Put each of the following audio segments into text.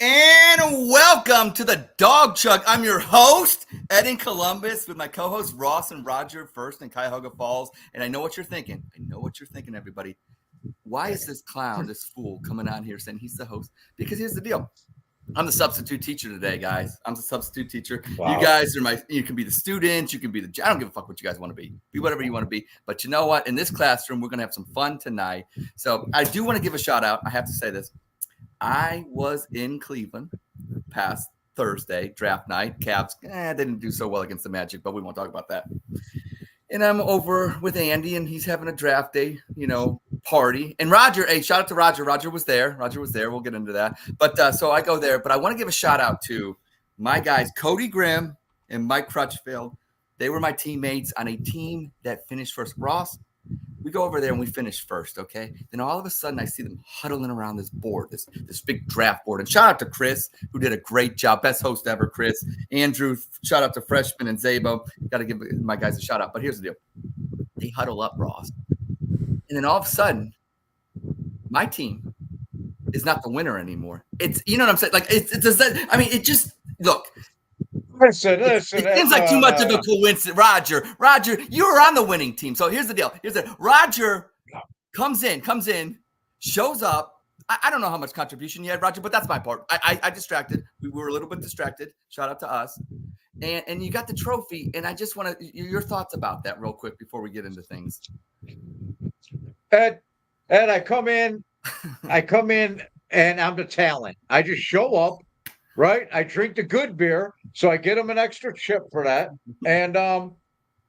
And welcome to the Dawg Chug. I'm your host, Ed in Columbus, with my co-hosts Ross and Roger first in Cuyahoga Falls. And I know what you're thinking. Everybody. Why is this clown, this fool, coming on here saying he's the host? Because here's the deal. I'm the substitute teacher today, guys. I'm the substitute teacher. Wow. You guys are you can be the students. You can be I don't give a fuck what you guys want to be. Be whatever you want to be. But you know what? In this classroom, we're going to have some fun tonight. So I do want to give a shout out. I have to say this. I was in Cleveland past Thursday, draft night. Cavs didn't do so well against the Magic, but we won't talk about that. And I'm over with Andy, and he's having a draft day, party. And Roger, hey, shout out to Roger. Roger was there. We'll get into that. But so I go there. But I want to give a shout out to my guys, Cody Grimm and Mike Crutchfield. They were my teammates on a team that finished first. Ross, we go over there and we finish first, okay? Then all of a sudden I see them huddling around this board, this big draft board. And shout out to Chris, who did a great job. Best host ever, Chris. Andrew, shout out to Freshman and Zabo. Got to give my guys a shout out. But here's the deal. They huddle up, Ross. And then all of a sudden, my team is not the winner anymore. It's, you know what I'm saying? Like, it just, look. Listen. It seems like too much of a coincidence. Roger, you were on the winning team. So here's the deal. Roger comes in, shows up. I don't know how much contribution you had, Roger, but that's my part. I distracted. We were a little bit distracted. Shout out to us. And you got the trophy. And I just want to your thoughts about that real quick before we get into things. Ed, I come in and I'm the talent. I just show up. Right, I drink the good beer, so I get them an extra chip for that, and I'm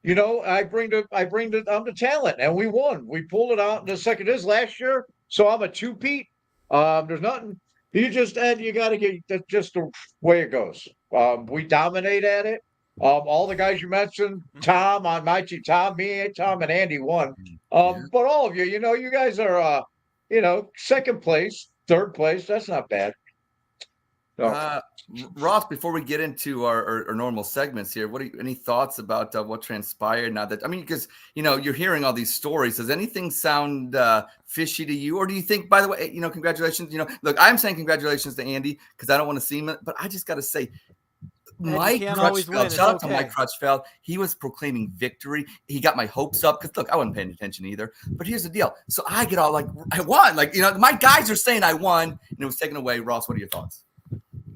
the talent, and we won. We pulled it out in the second. This last year, so I'm a two-peat. There's nothing. Ed, you got to get. That's just the way it goes. We dominate at it. All the guys you mentioned, Tom on my team, Tom, and Andy won. But all of you, you guys are, second place, third place. That's not bad. Ross, before we get into our normal segments here, any thoughts about what transpired now that, because, you're hearing all these stories. Does anything sound fishy to you? Or do you think, by the way, congratulations, look, I'm saying congratulations to Andy because I don't want to see him, but I just got to say, Mike Crutchfield, shout out to Mike Crutchfield. He was proclaiming victory. He got my hopes up because, look, I wasn't paying attention either. But here's the deal. So I get all like, I won. Like, my guys are saying I won, and it was taken away. Ross, what are your thoughts?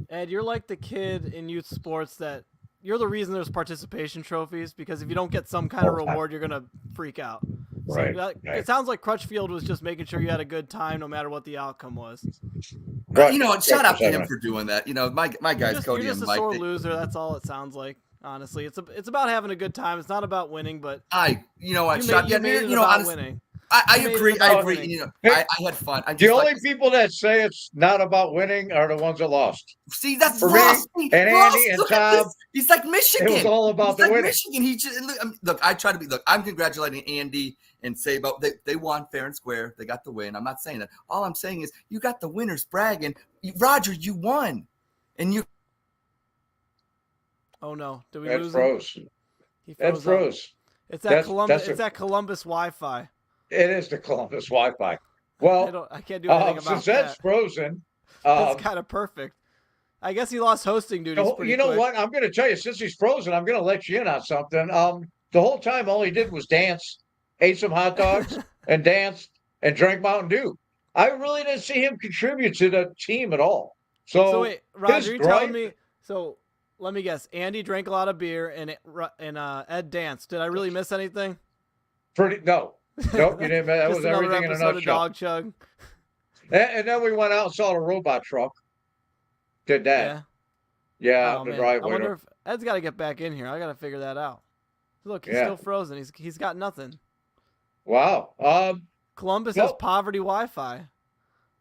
Ed, you're like the kid in youth sports that you're the reason there's participation trophies, because if you don't get some kind of reward, you're going to freak out. Right, so it sounds like Crutchfield was just making sure you had a good time no matter what the outcome was. Right. Shout out to him for doing that. My guys, Cody you're just and a Mike. Sore loser. That's all it sounds like. Honestly, it's about having a good time. It's not about winning, but winning. I agree. I had fun. The only people that say it's not about winning are the ones that lost. See, that's for Ross. Me and Ross, Andy and Tom. He's like Michigan. It was all about the winning. Michigan. He just look. I try to be. Look, I'm congratulating Andy and Sabo. They won fair and square. They got the win. I'm not saying that. All I'm saying is you got the winners bragging. Roger, you won, and you. Oh no! Did we Ed lose froze. him? He froze. It's that Columbus. It's that Columbus Wi-Fi. It is the Columbus Wi-Fi. Well, I can't do anything about since that's frozen, that's kind of perfect. I guess he lost hosting duties. What? I'm going to tell you. Since he's frozen, I'm going to let you in on something. The whole time, all he did was dance, ate some hot dogs, and danced and drank Mountain Dew. I really didn't see him contribute to the team at all. So wait, Roger, you're telling me? So let me guess. Andy drank a lot of beer and Ed danced. Did I really miss anything? No. Nope, you didn't. That was everything in a nutshell. Dawg Chug. And then we went out and saw the robot truck. Did that? Yeah, the driveway. I wonder if Ed's got to get back in here. I got to figure that out. Look, he's still frozen. He's got nothing. Wow. Columbus has poverty Wi-Fi.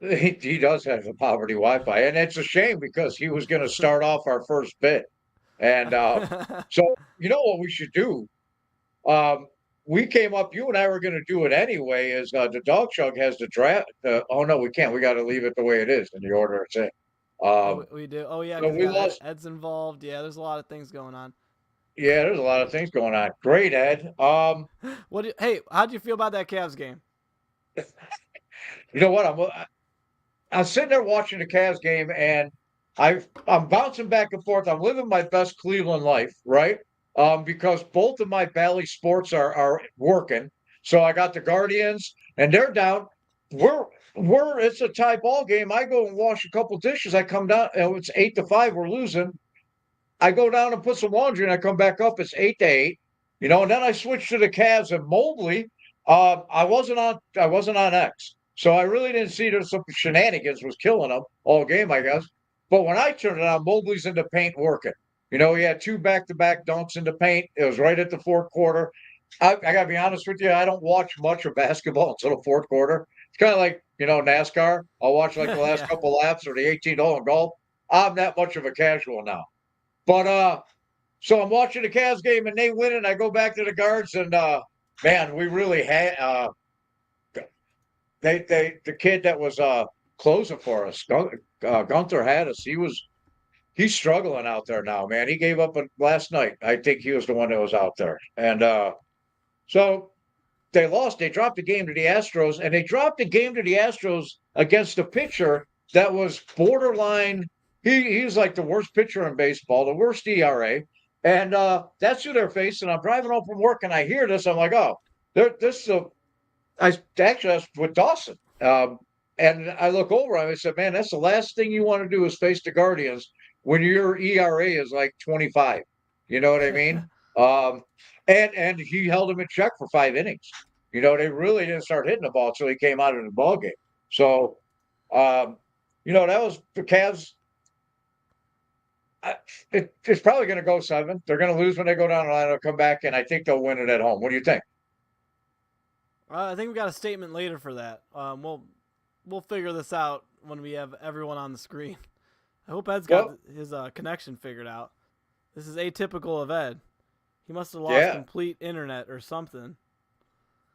He does have the poverty Wi-Fi, and it's a shame because he was going to start off our first bit. And so, you know what we should do? We came up, you and I were going to do it anyway, is the Dawg Chug has the draft. Oh, no, we can't. We got to leave it the way it is in the order it's in. We do. Oh, yeah. So we lost. Ed's involved. Yeah, there's a lot of things going on. Yeah, there's a lot of things going on. Great, Ed. Hey, how'd you feel about that Cavs game? You know what? I'm sitting there watching the Cavs game, and I'm bouncing back and forth. I'm living my best Cleveland life, right? Because both of my Bally sports are working. So I got the Guardians, and they're down. We're it's a tie ball game. I go and wash a couple dishes. I come down, and it's 8-5. We're losing. I go down and put some laundry, and I come back up. It's 8-8. And then I switch to the Cavs and Mobley. I wasn't on X, so I really didn't see there's some shenanigans was killing them all game, I guess. But when I turned it on, Mobley's in the paint working. He had 2 back-to-back dunks in the paint. It was right at the fourth quarter. I gotta be honest with you, I don't watch much of basketball until the fourth quarter. It's kind of like NASCAR. I'll watch like the last Yeah. couple laps or the 18th hole in golf. I'm that much of a casual now. But so I'm watching the Cavs game and they win, and I go back to the guards, and man, we really had the kid that was closing for us, Gunther had us. He's struggling out there now, man. He gave up last night. I think he was the one that was out there, and so they lost. They dropped the game to the Astros, and they dropped the game to the Astros against a pitcher that was borderline. He's like the worst pitcher in baseball, the worst ERA. And that's who they're facing. I'm driving home from work and I hear this. I'm like, oh, this is that's with Dawson. And I look over and I said, man, that's the last thing you want to do is face the Guardians when your ERA is like 25. You know what I mean? And he held him in check for 5 innings. They really didn't start hitting the ball until he came out of the ball game. So, that was the Cavs. It's probably going to go 7. They're going to lose when they go down the line. They'll come back, and I think they'll win it at home. What do you think? I think we got a statement later for that. We'll figure this out when we have everyone on the screen. I hope Ed's got his connection figured out. This is atypical of Ed. He must have lost complete internet or something.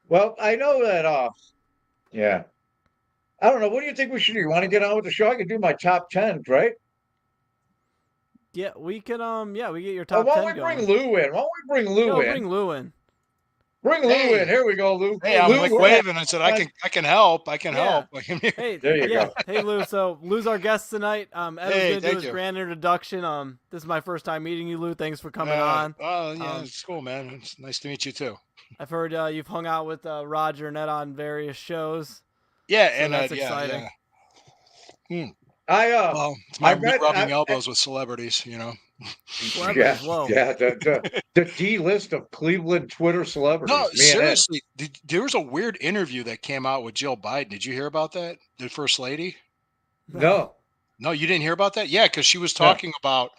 Well, I know that. Yeah. I don't know. What do you think we should do? You want to get on with the show? I can do my top 10, right? Yeah, we can. We get your top 10 Why don't we bring Lou in? Bring Lou in. Bring Lou in. Here we go, Lou. Hey, I'm Lou, like waving. I said, I can help. I can help. Hey, there you go. Hey, Lou. So Lou's our guest tonight. Ed was gonna do his you. grand introduction. This is my first time meeting you, Lou. Thanks for coming on. Oh, yeah, it's cool, man. It's nice to meet you too. I've heard you've hung out with Roger and Ed on various shows. Yeah, so and that's exciting. Yeah. Well, it's my rubbing elbows with celebrities, Yeah, Whoa. yeah. The D list of Cleveland Twitter celebrities. No, seriously, there was a weird interview that came out with Jill Biden. Did you hear about that? The First Lady? No, you didn't hear about that? Yeah, because she was talking about.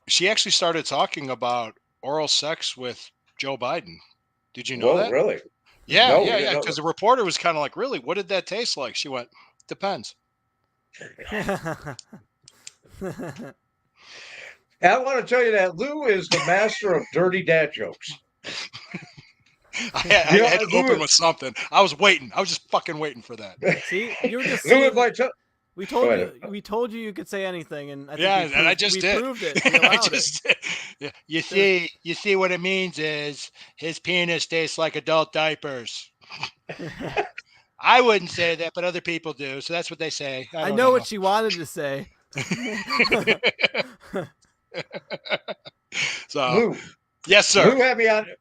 She actually started talking about oral sex with Joe Biden. Did you know that? Really? Yeah, No, yeah. Because the reporter was kind of like, "Really? What did that taste like?" She went, "Depends." I want to tell you that Lou is the master of dirty dad jokes. I had to open with something. I was waiting. I was just fucking waiting for that. See, you were just Lou, we told you could say anything, and I just did. Proved it. We allowed it. Yeah. You see what it means is his penis tastes like adult diapers. I wouldn't say that, but other people do, so that's what they say. I know what she wanted to say. So, Lou, yes, sir.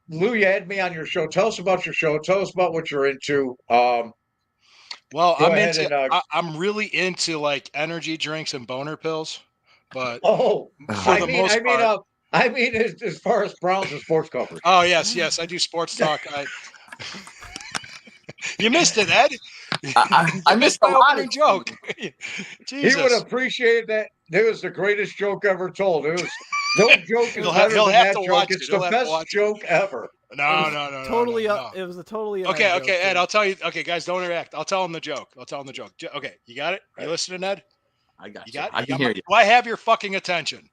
Lou, you had me on your show. Tell us about your show. Tell us about what you're into. Well, I'm really into like energy drinks and boner pills, but I mean, as far as Browns and sports coverage. Oh yes, I do sports talk. You missed it, Ed. I missed a lot of joke. He would appreciate that. It was the greatest joke ever told. It was no joke is better than that joke. It's the best joke ever. No. It was a totally okay, Ed. I'll tell you. Okay, guys, don't react. I'll tell him the joke. Okay, you got it. You listening, Ed? I got you. I can hear you. Do I have your fucking attention?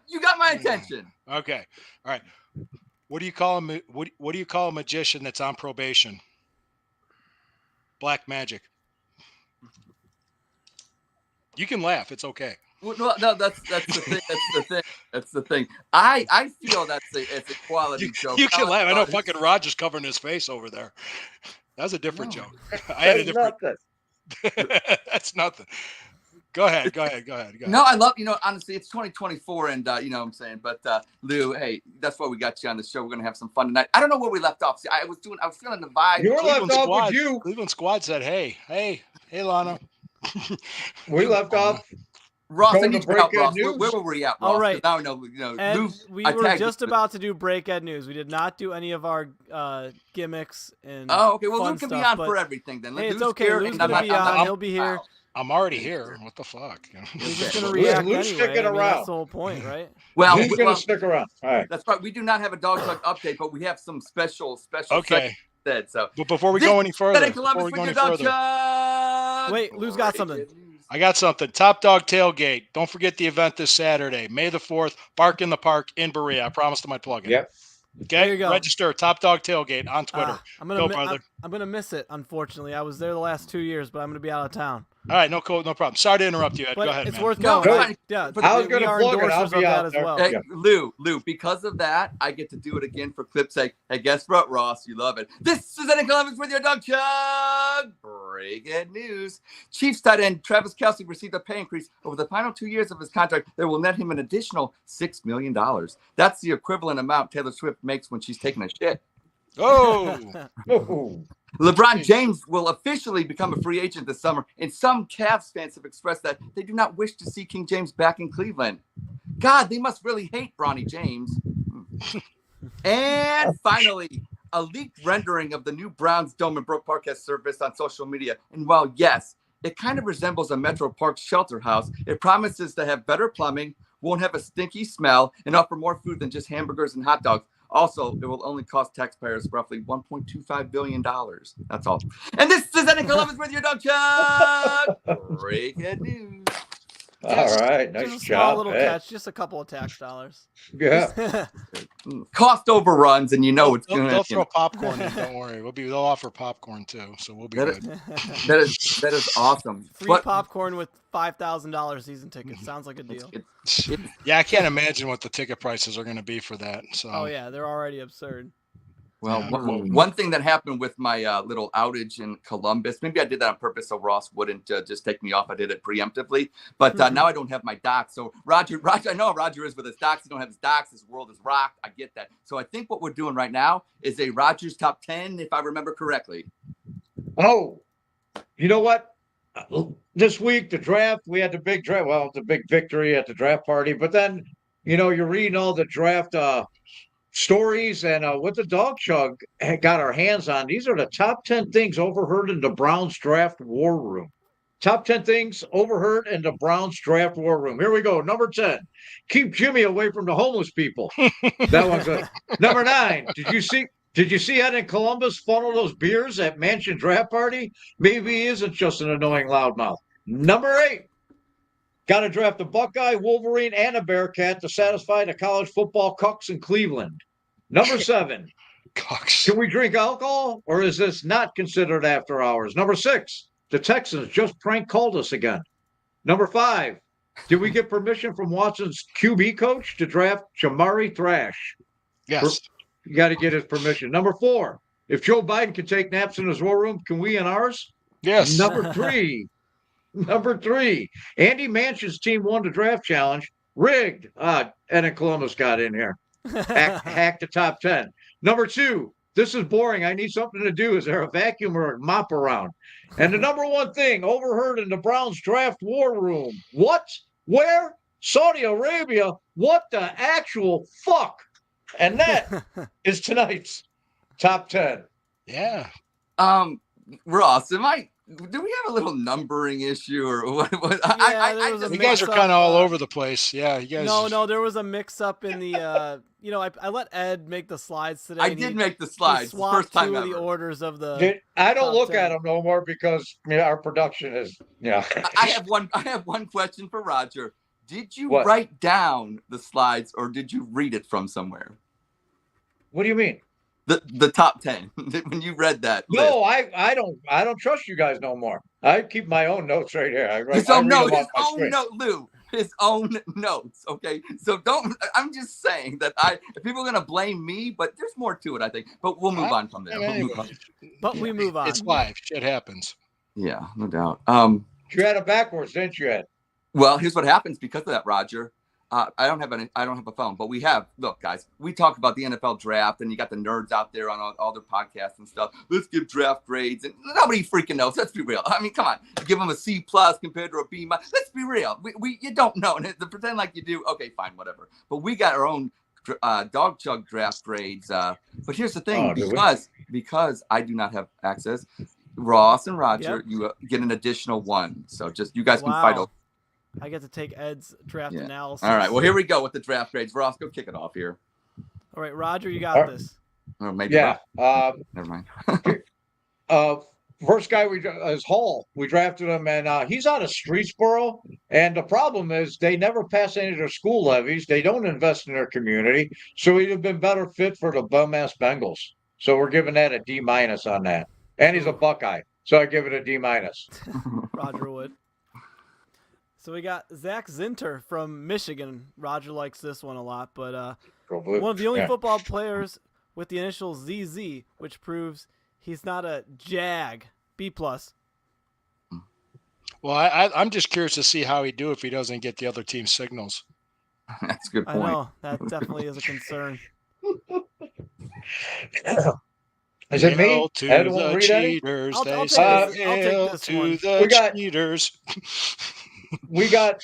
You got my attention. Okay, all right. What do you call him? What do you call a magician that's on probation? Black magic. You can laugh. It's okay. Well, no, that's the thing. That's the thing. I feel it's a quality joke. You can laugh. I know fucking Roger's covering his face over there. That was a different joke. I had a different. That's nothing. Go ahead. No, I love, honestly, it's 2024 and, you know what I'm saying? But, Lou, hey, that's why we got you on the show. We're going to have some fun tonight. I don't know where we left off. See, I was feeling the vibe. You were left off with you. Cleveland squad said, hey, Lana. We left off. Ross, I Going to need your help, break Ross. news. Where were we at, Ross? All right. 'Cause now we know, Ed, Lou, we I were tagged just you. about to do break Ed news. We did not do any of our gimmicks and Oh, okay. Well, fun Lou can be stuff, on but for everything then. hey, it's Lou's okay. here, Lou's and gonna be on. He'll be here. I'm already here. What the fuck? He's just gonna Okay. react Lou's anyway. sticking I mean, around. that's the whole point, right? Well, He's going to stick around. All right. that's right. We do not have a Dawg Chug update, but we have some special Okay. segments. So But before we go any further, Ed in Columbus with your Dawg Chug. Wait, Lou's got something. I got something. Top Dog Tailgate. Don't forget the event this Saturday, May the 4th. Bark in the Park in Berea. I promised my plug-in. Yep. Okay. There you go. Register Top Dog Tailgate on Twitter. I'm gonna miss it. Unfortunately, I was there the last 2 years, but I'm gonna be out of town. All right, no problem. Sorry to interrupt you, Ed. But Go ahead, it's man. worth No, going. fine. Yeah, I was we going to are plug it. I'll endorsers be of that out as there. well. Hey, Yeah. Lou, because of that, I get to do it again for clip's sake. Hey, guess what, Ross? You love it. This is Ed in Columbus with your Dawg Chug. Breaking news. Chiefs tight end Travis Kelce received a pay increase over the final 2 years of his contract that will net him an additional $6 million. That's the equivalent amount Taylor Swift makes when she's taking a shit. Oh, Ooh. LeBron James will officially become a free agent this summer, and some Cavs fans have expressed that they do not wish to see King James back in Cleveland. God, they must really hate Bronny James. And finally, a leaked rendering of the new Browns Dome in Brook Park has surfaced on social media. And while, yes, it kind of resembles a Metro Park shelter house, it promises to have better plumbing, won't have a stinky smell, and offer more food than just hamburgers and hot dogs. Also, it will only cost taxpayers roughly $1.25 billion. That's all. And this is Ed in Columbus with your Dawg Chug. Breaking news. All right. Nice Just a small job. little Ed. catch, just a couple of tax dollars. Yeah. Cost overruns, and you know it's going they'll to. throw popcorn in. Don't worry. They'll offer popcorn too, so we'll be That good. that is awesome. Free But- popcorn with $5,000 season tickets. Sounds like a deal. Yeah, I can't imagine what the ticket prices are going to be for that. So. Oh yeah, they're already absurd. Well, Yeah. one thing that happened with my little outage in Columbus, maybe I did that on purpose so Ross wouldn't just take me off. I did it preemptively, but now I don't have my docs. So Roger, I know Roger is with his docs. He don't have his docs. His world is rocked. I get that. So I think what we're doing right now is a Rogers top 10, if I remember correctly. Oh, you know what? This week, the draft, we had the big draft. Well, the big victory at the draft party. But then, you're reading all the draft stories and what the Dawg Chug got our hands on. These are the top 10 things overheard in the Browns draft war room. Top 10 things overheard in the Browns draft war room. Here we go. Number 10, keep Jimmy away from the homeless people. That one's good. Number 9, did you see Ed in Columbus funnel those beers at Mansion draft party? Maybe he isn't just an annoying loudmouth. Number 8, got to draft a Buckeye, Wolverine, and a Bearcat to satisfy the college football cucks in Cleveland. Number 7, Cox. can we drink alcohol, or is this not considered after hours? Number 6, the Texans just prank called us again. Number 5, did we get permission from Watson's QB coach to draft Jamari Thrash? Yes. You got to get his permission. Number 4, if Joe Biden can take naps in his war room, can we in ours? Yes. Number 3, Andy Manchin's team won the draft challenge. Rigged. Ed in Columbus got in here. Hack the top 10. Number 2, this is boring. I need something to do. Is there a vacuum or a mop around? And the number 1 thing overheard in the Browns draft war room. What? Where? Saudi Arabia? What the actual fuck? And that is tonight's top 10. Yeah. Ross, do we have a little numbering issue or what? You guys are kind of all over the place. Yeah, you guys. No, there was a mix-up in the. I let Ed make the slides today. I and did make the slides. He The first swapped time two of ever. the orders of the. Dude, I don't top look 10. at them no more because our production is, I have one question for Roger. Did you What? write down the slides or did you read it from somewhere? What do you mean? The top 10 when you read that. No, I don't trust you guys no more. I keep my own notes right here. His I own read note, them his off my own screen. note, Lou. His own notes. Okay, so don't. I'm just saying that if people are gonna blame me, but there's more to it, I think. But we'll move on from there. We'll move on. But we move on. It's live. Shit happens. Yeah, no doubt. You had it backwards, didn't you, Ed? Well, here's what happens because of that, Roger. I don't have a phone, but look, guys, we talk about the NFL draft, and you got the nerds out there on all their podcasts and stuff. Let's give draft grades, and nobody freaking knows. Let's be real. I mean, come on, give them a C+ compared to a B-. Let's be real. You don't know, and to pretend like you do. Okay, fine, whatever. But we got our own Dawg Chug draft grades. But here's the thing, because I do not have access, Ross and Roger, you get an additional one. So just you guys can fight over. I get to take Ed's draft analysis. All right. Well, here we go with the draft grades. Ross, go kick it off here. All right, Roger, you got this. Or maybe Yeah. never mind. First guy is Hall. We drafted him, and he's out of Streetsboro. And the problem is they never pass any of their school levies. They don't invest in their community. So he'd have been better fit for the bum-ass Bengals. So we're giving that a D- on that. And he's a Buckeye. So I give it a D-. Roger would. So we got Zach Zinter from Michigan. Roger likes this one a lot, but one of the only football players with the initial ZZ, which proves he's not a Jag. B+. Well, I'm just curious to see how he'd do if he doesn't get the other team's signals. That's a good point. I know. That definitely is a concern. Is it me? Hail to the cheaters. I'll say take this to one. the cheaters. We got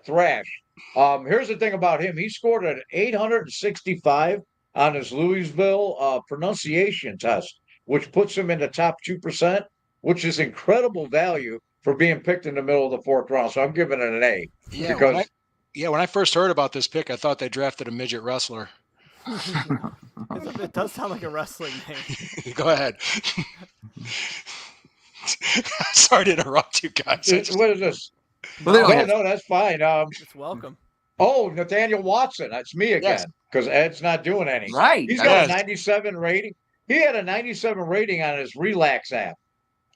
Thrash. Here's the thing about him. He scored an 865 on his Louisville pronunciation test, which puts him in the top 2%, which is incredible value for being picked in the middle of the 4th round. So I'm giving it an A. Yeah, because when I first heard about this pick, I thought they drafted a midget wrestler. It does sound like a wrestling name. Go ahead. Sorry to interrupt you guys. What is this? Well, no, that's fine. It's welcome. Oh, Nathaniel Watson. That's me again because Ed's not doing any. Right. He's got a 97 rating. He had a 97 rating on his Relax app,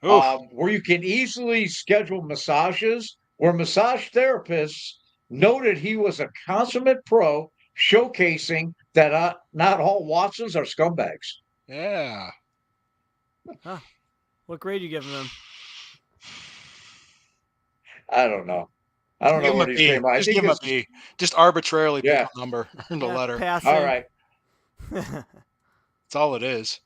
where you can easily schedule massages, where massage therapists noted he was a consummate pro, showcasing that not all Watsons are scumbags. Yeah. Huh. What grade are you giving him? I don't know. I don't know what he's saying. Just give him a B. Just arbitrarily pick a number in the letter. Passing. All right. That's all it is.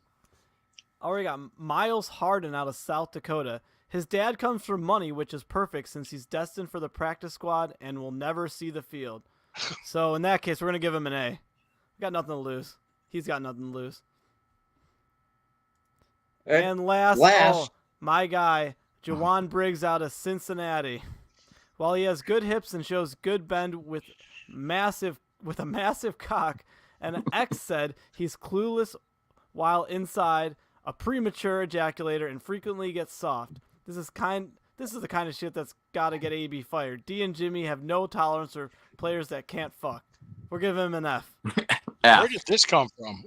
We got Miles Harden out of South Dakota. His dad comes from money, which is perfect since he's destined for the practice squad and will never see the field. So in that case, we're going to give him an A. We got nothing to lose. He's got nothing to lose. And last, my guy, Jawan Briggs out of Cincinnati. While he has good hips and shows good bend with a massive cock, and an ex said he's clueless while inside, a premature ejaculator, and frequently gets soft. This is the kind of shit that's got to get AB fired. D and Jimmy have no tolerance for players that can't fuck. We're giving him an F. Where did this come from?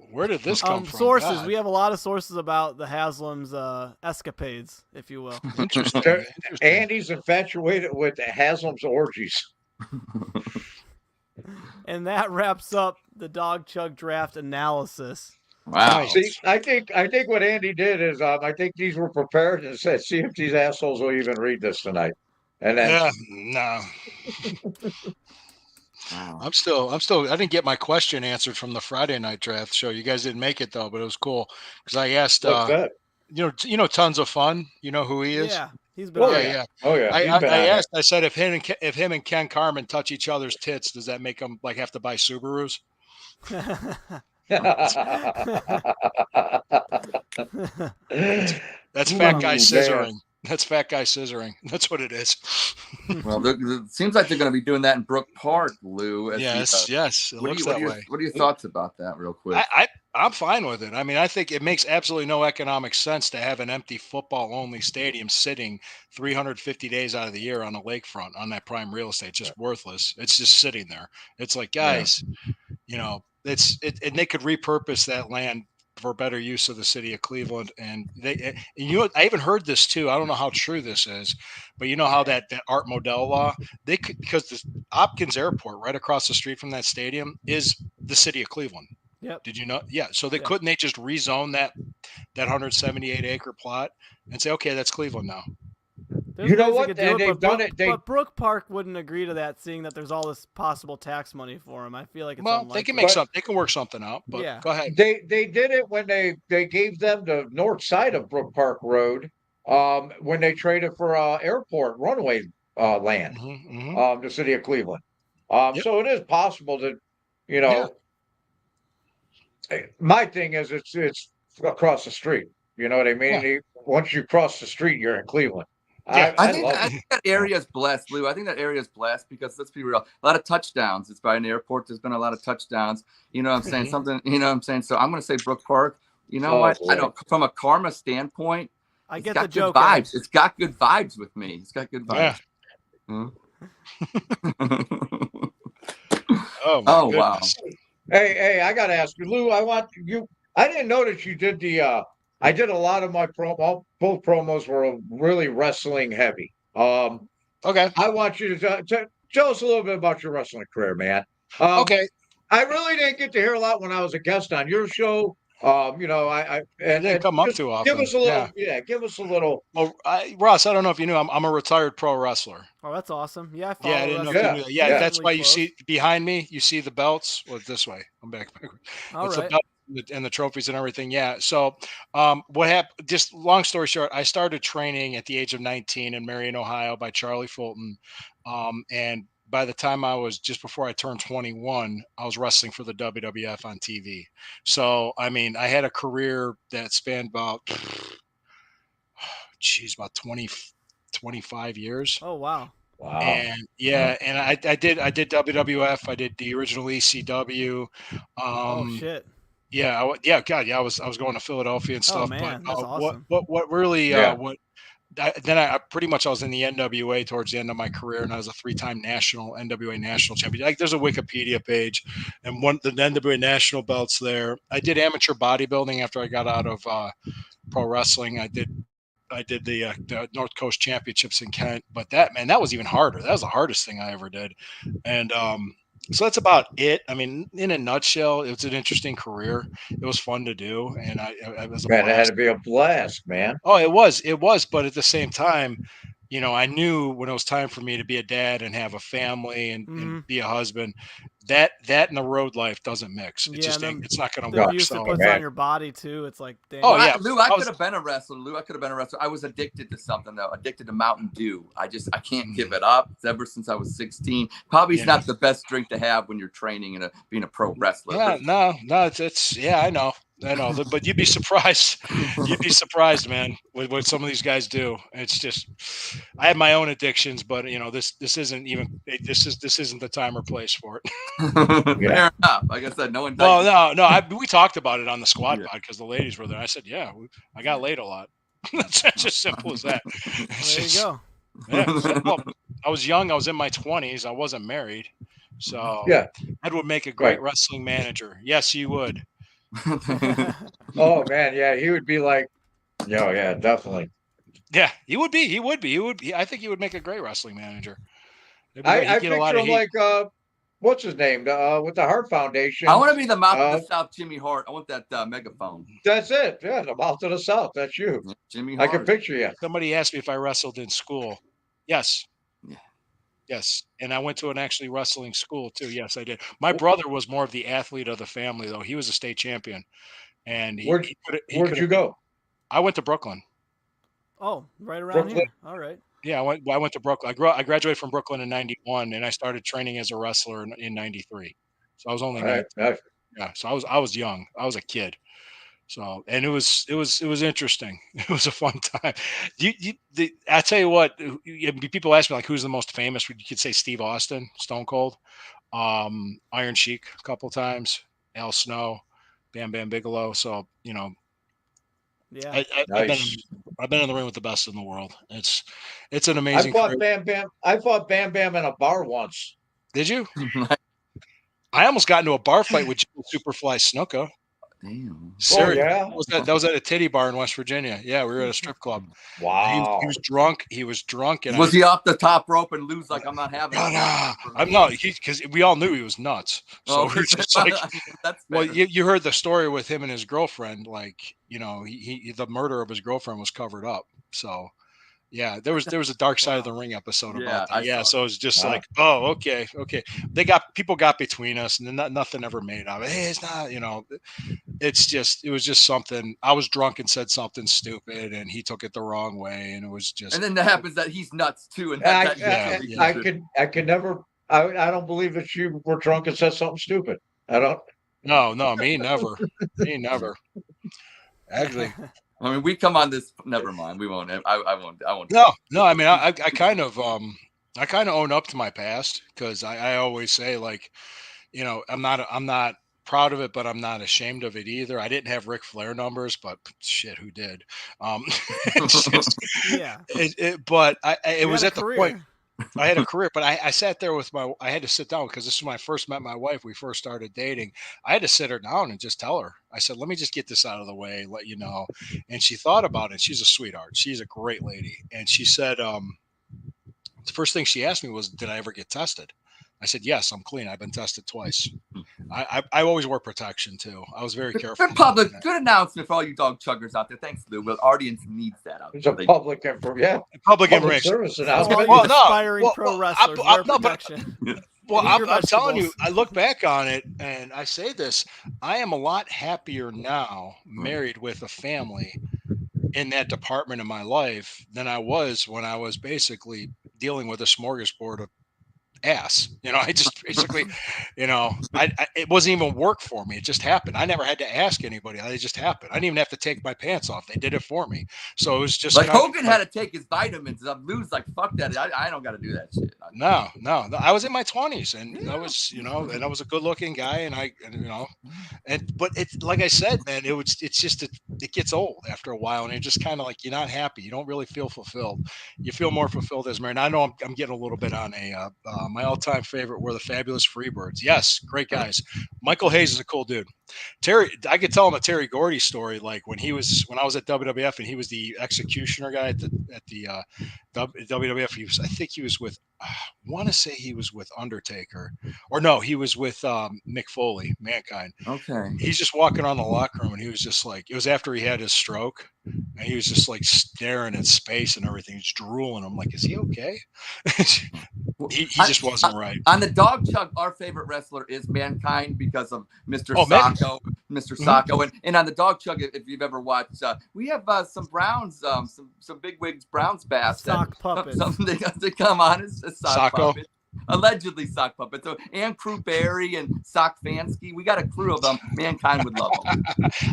Sources. God. We have a lot of sources about the Haslam's escapades, if you will. Interesting. And he's infatuated with Haslam's orgies. And that wraps up the Dawg Chug draft analysis. Wow. See, I think what Andy did is I think these were prepared and said, see if these assholes will even read this tonight. And then no. Wow. I'm still I didn't get my question answered from the Friday night draft show. You guys didn't make it though, but it was cool because I asked you know Tons of Fun, you know who he is? Yeah, he's been I asked, I said if him and Ken Carmen touch each other's tits, does that make them like have to buy Subarus? That's fat guy scissoring. That's fat guy scissoring. That's what it is. Well, it seems like they're going to be doing that in Brook Park, Lou. Yes. It looks that way. What are your thoughts about that, real quick? I'm fine with it. I mean, I think it makes absolutely no economic sense to have an empty football-only stadium sitting 350 days out of the year on a lakefront on that prime real estate. It's just worthless. It's just sitting there. It's like, guys, you know, and they could repurpose that land for better use of the city of Cleveland. And I even heard this too. I don't know how true this is, but you know how that Art Modell law, because the Hopkins Airport right across the street from that stadium is the city of Cleveland. Yep. Did you know? Yeah. So couldn't they just rezone that 178 acre plot and say, okay, that's Cleveland now. There's You know ways they what? could do And it, they've done it. but Brook Park wouldn't agree to that, seeing that there's all this possible tax money for him. I feel like it's Well, unlikely. they can make something. They can work something out. But Yeah. go ahead. They did it when they gave them the north side of Brook Park Road when they traded for airport runway land, the city of Cleveland. Yep. So it is possible that, you Yeah. know, my thing is it's across the street. You know what I mean? Yeah. Once you cross the street, you're in Cleveland. Yeah. I love think it. that area is blessed, Lou. I think that area is blessed because let's be real, a lot of touchdowns. It's by an airport. There's been a lot of touchdowns. You know what I'm saying? Something, you know what I'm saying? So I'm going to say Brook Park. You know what? boy. I don't, from a karma standpoint, I it's get got the good joke. vibes. It's got good vibes with me. It's got good Yeah. vibes. Oh, my Oh, wow. goodness. Hey, I gotta ask you, Lou. I didn't know that you did the. I did a lot of my both promos were really wrestling heavy. Okay. I want you to tell us a little bit about your wrestling career, man. Okay. I really didn't get to hear a lot when I was a guest on your show. You know, I Didn't come up just too often. give us a little, give us a little. Well, Ross, I don't know if you knew, I'm a retired pro wrestler. Oh, that's awesome. Yeah, I follow Yeah, I didn't know if wrestling you knew that. Yeah, Yeah. that's why you decently see behind me, you see the belts. Well, this way. I'm back. All It's right. a belt and the trophies and everything. Yeah. So, what happened? Just long story short, I started training at the age of 19 in Marion, Ohio, by Charlie Fulton, and by the time I was just before I turned 21, I was wrestling for the WWF on TV. So, I mean, I had a career that spanned about, about 25 years. Oh wow. Wow. And yeah, and I did WWF. I did the original ECW. Oh shit. Yeah, God, yeah. I was going to Philadelphia and Oh stuff. man, But that's awesome. what really Yeah. then I pretty much I was in the NWA towards the end of my career, and I was a 3-time national NWA national champion. Like there's a Wikipedia page, and the NWA national belts there. I did amateur bodybuilding after I got out of pro wrestling. I did the North Coast Championships in Kent, but that was even harder. That was the hardest thing I ever did, and so that's about it. I mean, in a nutshell, it was an interesting career. It was fun to do, and I was a Man, it had blast. to be a blast, man. Oh, it was, but at the same time, you know, I knew when it was time for me to be a dad and have a family and be a husband, that and the road life doesn't mix. It just ain't. It's not going to The work. abuse it So puts man. on your body too. It's like, damn. Oh, yeah. Lou, I could have been a wrestler. I was addicted to something though. Addicted to Mountain Dew. I can't give it up. It's ever since I was 16. Probably it's not the best drink to have when you're training and being a pro wrestler. Yeah, no, it's yeah, I know, but you'd be surprised. You'd be surprised, man, with what some of these guys do. It's just, I have my own addictions, but you know, this isn't the time or place for it. Fair enough. Like I said, no one. No. We talked about it on the squad Yeah. pod because the ladies were there. I said, yeah, I got laid a lot. That's just simple as that. There you go. Yeah. Well, I was young. I was in my 20s. I wasn't married. So Yeah. Ed would make a great Right. wrestling manager. Yes, you would. Oh man, yeah, he would be like, yeah, definitely. Yeah, he would be. I think he would make a great wrestling manager. I picture him like what's his name? With the Hart Foundation. I want to be the mouth of the South, Jimmy Hart. I want that megaphone. That's it. Yeah, the mouth of the South. That's you. Jimmy I Hart. can picture you. Somebody asked me if I wrestled in school. Yes. Yeah. Yes. And I went to an actually wrestling school too. Yes, I did. My brother was more of the athlete of the family, though. He was a state champion. And Where'd you go? I went to Brooklyn. Oh, right around Brooklyn. here. All right. Yeah, I went to Brooklyn. I graduated from Brooklyn in 91, and I started training as a wrestler in 93. So I was only 19. Yeah, so I was young. I was a kid. So, and it was interesting. It was a fun time. I tell you what, people ask me like, who's the most famous? You could say Steve Austin, Stone Cold, Iron Sheik a couple times, Al Snow, Bam Bam Bigelow. So, you know, yeah, I've been in the ring with the best in the world. It's an amazing. I fought Bam Bam in a bar once. Did you? I almost got into a bar fight with Superfly Snuka. Damn. Seriously, yeah? that was at a titty bar in West Virginia. Yeah, we were at a strip club. Wow. He was drunk. He was drunk, and Was he off the top rope and lose like I'm not having No, it? no, I'm not. Because we all knew he was nuts. So Oh, we were just like, that's well, fair. you heard the story with him and his girlfriend. Like, he the murder of his girlfriend was covered up. So. Yeah, there was a Dark Side of the Ring episode Yeah, about that. I Yeah, saw so it was just Wow. like, oh, okay. People got between us, and nothing ever made of it. Hey, it's not, it was just something. I was drunk and said something stupid, and he took it the wrong way, and it was just. And then that happens that he's nuts too, and I, that yeah, I could never. I don't believe that you were drunk and said something stupid. I don't. No, me never. Actually, I mean, we come on this. Never mind. We won't. I won't. no. I mean, I kind of own up to my past because I always say, like, I'm not proud of it, but I'm not ashamed of it either. I didn't have Ric Flair numbers, but shit, who did? It's just, Yeah. But it You was had a at the point career. I had a career, but I sat there with I had to sit down because this is when I first met my wife. We first started dating. I had to sit her down and just tell her. I said, let me just get this out of the way, let you know. And she thought about it. She's a sweetheart. She's a great lady. And she said, the first thing she asked me was, did I ever get tested? I said, yes, I'm clean. I've been tested twice. I always wear protection too. I was very careful. Good announcement for all you dog chuggers out there. Thanks, Lou. Well, audience needs that out It's there. a public information. Public information. Service All announcement. you aspiring pro wrestlers wear no, but- protection. Well, Eat your I'm telling you, vegetables. I look back on it and I say this: I am a lot happier now, married with a family, in that department of my life than I was when I was basically dealing with a smorgasbord of ass. I just basically, it wasn't even work for me. It just happened. I never had to ask anybody. It just happened. I didn't even have to take my pants off. They did it for me. So it was just like Hogan had to take his vitamins. Lou's like, fuck that. I don't got to do that shit. No. I was in my 20s, and I was, and I was a good-looking guy, but it's like I said, man, it gets old after a while, and you're just kind of like you're not happy. You don't really feel fulfilled. You feel more fulfilled as married. I know I'm getting a little bit on my all-time favorite were the Fabulous Freebirds. Yes, great guys. Michael Hayes is a cool dude. Terry, I could tell him a Terry Gordy story, like when I was at WWF and he was the executioner guy at the WWF. I think he was with, I want to say he was with Undertaker, or no, he was with Mick Foley, Mankind. Okay. He's just walking around the locker room and he was just like, it was after he had his stroke, and he was just like staring at space and everything. He's drooling. I'm like, is he okay? he just wasn't right. On the Dawg Chug, our favorite wrestler is Mankind because of Mr. Man. Sacco. Mr. Sacco. And on the Dawg Chug, if you've ever watched, we have some Browns, some bigwigs Browns bass. Sock puppets. Something they come on as sock Sacco. puppets. Allegedly sock puppets. So, and Crew Barry and Sock Fansky. We got a crew of them. Mankind would love them.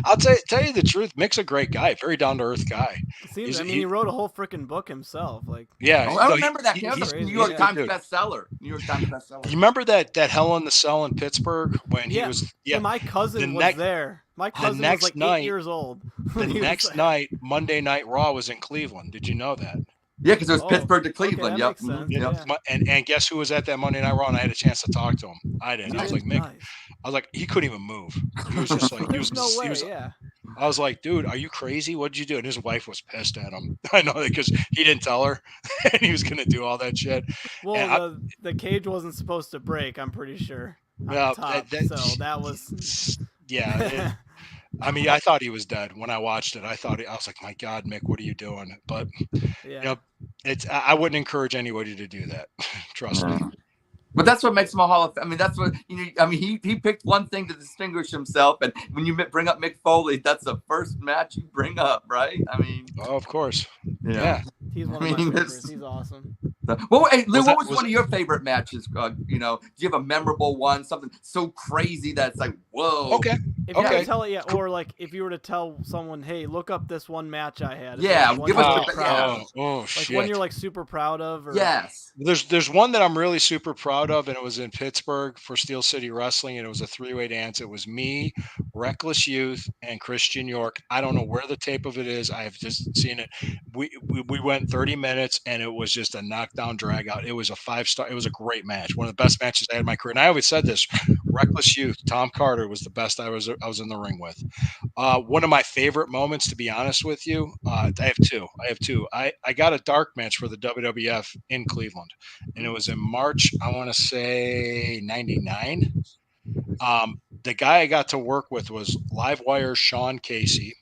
I'll tell you the truth. Mick's a great guy, very down to earth guy. He wrote a whole freaking book himself. Like, yeah, I remember that. He was a he's New York Times dude. bestseller. New York Times bestseller. You remember that Hell in the Cell in Pittsburgh when he was? Yeah, my cousin was there. My cousin was like 8 years old. The next night, Monday Night Raw was in Cleveland. Did you know that? Yeah, because it was Pittsburgh to Cleveland. Okay, Yep. Yeah. And guess who was at that Monday Night Raw? And I had a chance to talk to him. I didn't. I was like, Mick. Nice. I was like, he couldn't even move. He was just like, There's no way. Yeah. I was like, dude, are you crazy? What'd you do? And his wife was pissed at him. I know, because he didn't tell her, and he was gonna do all that shit. Well, the cage wasn't supposed to break. I'm pretty sure. Well, so that was. Yeah. I mean, I thought he was dead when I watched it. I was like, my God, Mick, what are you doing? But I wouldn't encourage anybody to do that. Trust me. But that's what makes him a Hall of Fame. I mean, that's what he picked one thing to distinguish himself. And when you bring up Mick Foley, that's the first match you bring up, right? I mean, of course. Yeah. He's one of my favorites. He's awesome. Well, hey, Lou, what was one of your favorite matches? Do you have a memorable one? Something so crazy that's like, whoa. Okay. If you were to tell it, or like if you were to tell someone, hey, look up this one match I had. Yeah, give us shit. Like one you're like super proud of. Or... Yes. There's one that I'm really super proud of, and it was in Pittsburgh for Steel City Wrestling, and it was a 3-way dance. It was me, Reckless Youth, and Christian York. I don't know where the tape of it is. I have just seen it. We went 30 minutes, and it was just a knockdown drag out. It was a 5-star. It was a great match. One of the best matches I had in my career. And I always said this, Reckless Youth. Tom Carter was the best I was in the ring with. One of my favorite moments, to be honest with you, I have two. I got a dark match for the WWF in Cleveland, and it was in March, I want to say 99. The guy I got to work with was Livewire's Sean Casey,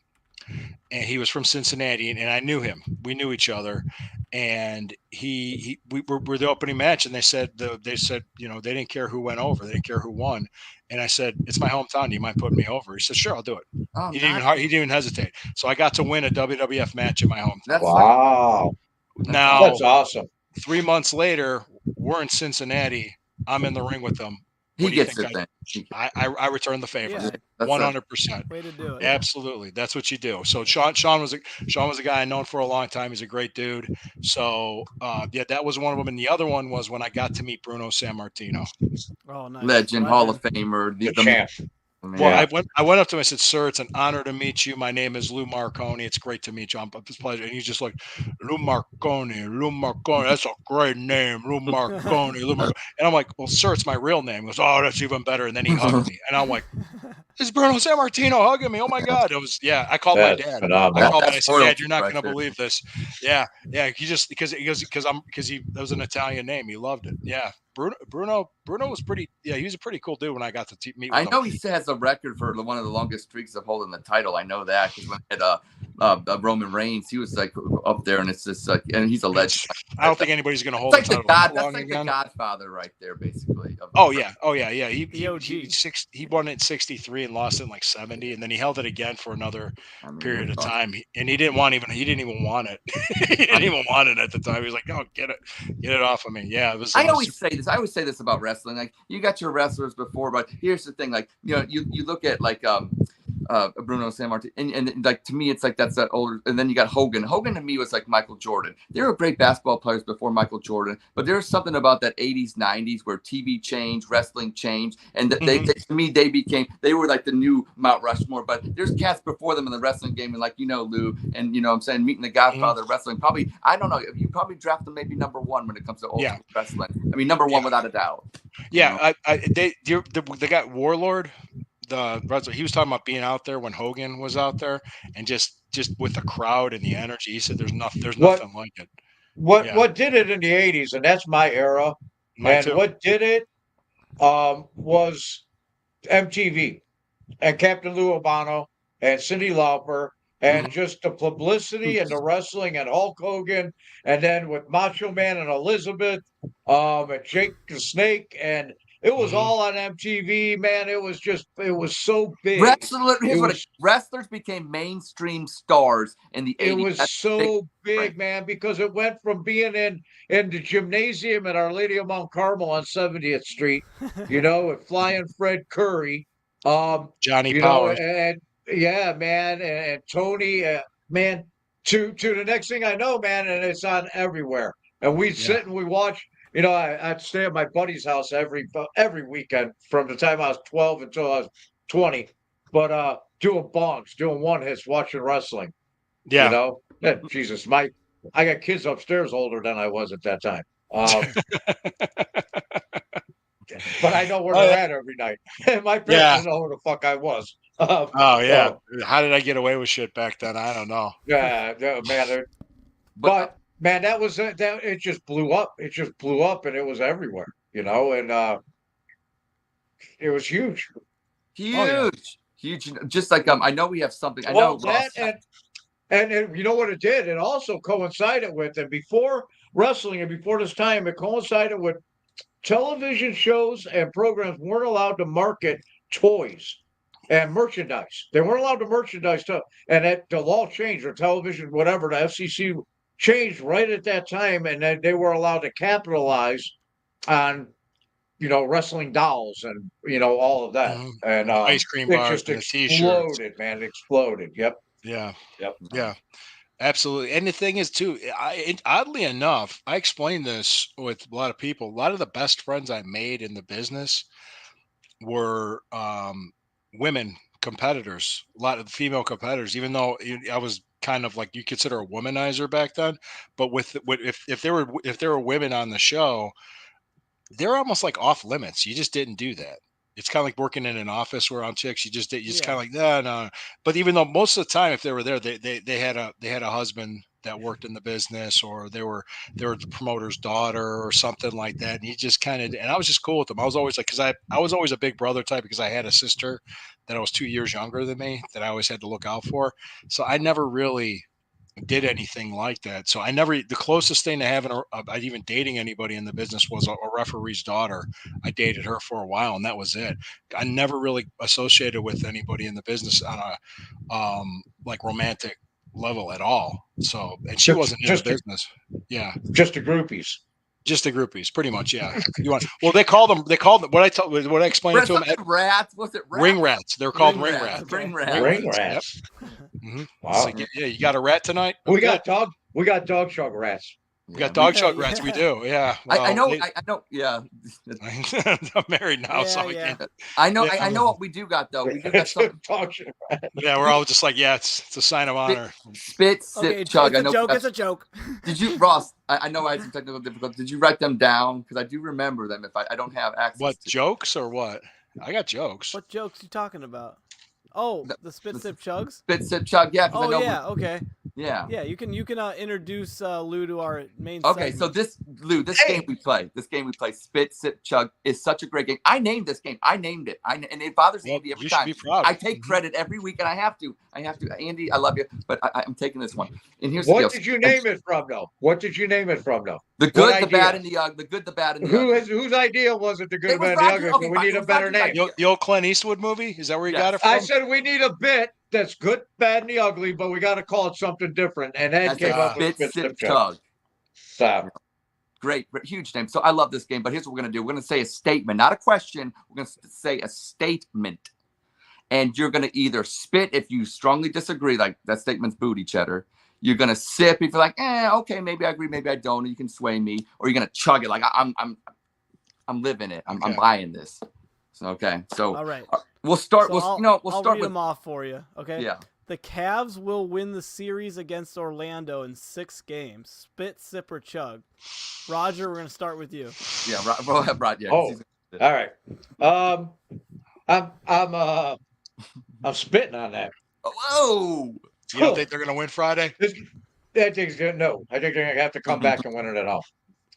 and he was from Cincinnati, and I knew him. We knew each other, and we were the opening match, and they said they didn't care who went over, they didn't care who won, and I said, it's my hometown. Do you mind putting me over? He said, sure, I'll do it. Oh, He didn't even hesitate. So I got to win a WWF match in my hometown. That's Wow. Now That's awesome. 3 months later, we're in Cincinnati. I'm in the ring with them. He gets it then. I returned the favor. Yeah. 100%. Way to do it. Absolutely. That's what you do. So Sean was a guy I known for a long time. He's a great dude. So that was one of them. And the other one was when I got to meet Bruno Sammartino. Oh, nice. Legend, Hall of Famer, The champ. Well, I went up to him. I said, "Sir, it's an honor to meet you. My name is Lou Marconi. It's great to meet you. It's a pleasure." And he's just like, Lou Marconi. That's a great name, Lou Marconi. And I'm like, "Well, sir, it's my real name." He goes, "Oh, that's even better." And then he hugged me, and I'm like, "This is Bruno Sammartino hugging me. Oh my God!" It was I called my dad. Phenomenal. I called him and I said, "Dad, you're not going to believe this." Yeah. He just because that was an Italian name. He loved it. Yeah. Bruno was pretty. Yeah, he was a pretty cool dude when I got to meet with him. I know he has a record for one of the longest streaks of holding the title. I know that because when he had Roman Reigns, he was like up there, and it's just like, and he's a legend. I don't think anybody's going to hold It's the like title. that's like the Godfather right there, basically. Oh yeah. He won it in 63 and lost it in like 70, and then he held it again for another period of time. And he didn't even want it. He didn't even want it at the time. He was like, "Oh, get it off of me." Yeah, it was. I always say this about wrestling. Like, you got your wrestlers before, but here's the thing. Like, you look at like Bruno Sammartino, and like, to me, it's like that's that older. And then you got Hogan. Hogan to me was like Michael Jordan. They were great basketball players before Michael Jordan, but there's something about that 80s, 90s where TV changed, wrestling changed, and they were like the new Mount Rushmore. But there's cats before them in the wrestling game, and like Lou, and I'm saying meeting the Godfather of wrestling. Probably, I don't know, you probably draft them maybe number one when it comes to old school wrestling. I mean, number one without a doubt. Yeah, the guy Warlord. He was talking about being out there when Hogan was out there, and just with the crowd and the energy. He said, "There's nothing like it." What did it in the 80s, and that's my era. What did it was MTV and Captain Lou Albano and Cyndi Lauper and just the publicity and the wrestling and Hulk Hogan, and then with Macho Man and Elizabeth and Jake the Snake, and it was all on MTV, man. It was so big. Wrestlers became mainstream stars in the 80s. It was so big, man, because it went from being in the gymnasium at Our Lady of Mount Carmel on 70th Street, with Flying Fred Curry, Johnny Powers, and man, and Tony, man, to the next thing I know, man, and it's on everywhere. And we sit and we watch. I'd stay at my buddy's house every weekend from the time I was 12 until I was 20, but doing bongs, doing one hits, watching wrestling. Yeah. Jesus, I got kids upstairs older than I was at that time. But I know where they're at every night. My parents know who the fuck I was. How did I get away with shit back then? I don't know. Yeah, man. But man, that was that. It just blew up. It just blew up, and it was everywhere. And it was huge. Huge. Just like I know we have something. I know that and you know what it did? It also coincided with, and before wrestling and before this time, it coincided with television shows and programs weren't allowed to market toys and merchandise. They weren't allowed to merchandise stuff, and the law changed, or television, whatever, the FCC changed right at that time, and then they were allowed to capitalize on wrestling dolls and all of that, and ice cream bars, it just exploded, man. It exploded. Yep. Yeah, absolutely. And the thing is too, oddly enough, I explained this with a lot of people. A lot of the best friends I made in the business were women competitors, a lot of female competitors, even though I was kind of like, you consider a womanizer back then, but if there were women on the show, they're almost like off limits. You just didn't do that. It's kind of like working in an office where I'm chicks. You just Yeah. kind of like, no. But even though most of the time, if they were there, they had a husband that worked in the business, or they were the promoter's daughter or something like that. And you just kind of, and I was just cool with them. I was always like, because I was always a big brother type, because I had a sister that was 2 years younger than me that I always had to look out for. So I never really did anything like that. So the closest thing to having even dating anybody in the business was a referee's daughter. I dated her for a while, and that was it. I never really associated with anybody in the business on a like romantic level at all. So, and she wasn't in the business. Yeah. Just the groupies. Just the groupies, pretty much. Yeah. Well, they called them what I explained it to them. Rats. Was it rats? Ring rats. They're called ring rats. Okay. Ring rats. Ring rats. Yep. Mm-hmm. Wow. So, yeah, you got a rat tonight? We got Dawg Chug rats. We got Dawg Chug rats. We do. Yeah. Well, I know. I know. Yeah. I'm married now, so Yeah. I can't. I know. Yeah. I know what we do got though. We do got something. Dawg Chug rats. Yeah, we're all just like, yeah, it's a sign of honor. Spit, sip, Okay, chug. it's I know. a joke. It's a joke. Did you, Ross? I know I had some technical difficulties. Did you write them down? Because I do remember them. If I don't have access. What to jokes or what? I got jokes. What jokes you talking about? Oh, the spit, sip, chugs. Spit, sip, chug. Yeah. 'Cause I Oh know yeah. Okay. Yeah. Yeah, you can introduce Lou to our main. Okay, segment. so this game we play, Spit, Sip, Chug, is such a great game. I named this game. I named it. And it bothers Andy every you should time. be proud. I take credit every week, and I have to. Andy, I love you, but I'm taking this one. And here's the deal. What did you name it from, though? The good, What the idea? bad, and the ugly. The good, the bad, and the ugly. Whose idea was it? The good, It was bad, and the Roger. ugly. Okay, So we fine, need it a was better Roger's name. idea. The old Clint Eastwood movie? Is that where you Yes. got it from? I said we need a bit that's good, bad, and the ugly, but we got to call it something different. And Ed That's came up with Spit, Sip, Chug. Chug. So, Great, huge name. So I love this game, but here's what we're going to do. We're going to say a statement, not a question. We're going to say a statement. And you're going to either spit if you strongly disagree, like that statement's booty cheddar. You're going to sip if you're like, okay, maybe I agree, maybe I don't. And you can sway me. Or you're going to chug it like I'm living it. I'm buying this. So, okay. So all right. We'll start. So We'll I'll start read with them off for you. Okay. Yeah. The Cavs will win the series against Orlando in 6 games. Spit, sip, or chug. Roger, we're gonna start with you. Yeah. Right. Yeah. oh, all right. I'm spitting on that. Whoa. You don't think they're going to win Friday? I think no. I think they're gonna have to come back and win it at home.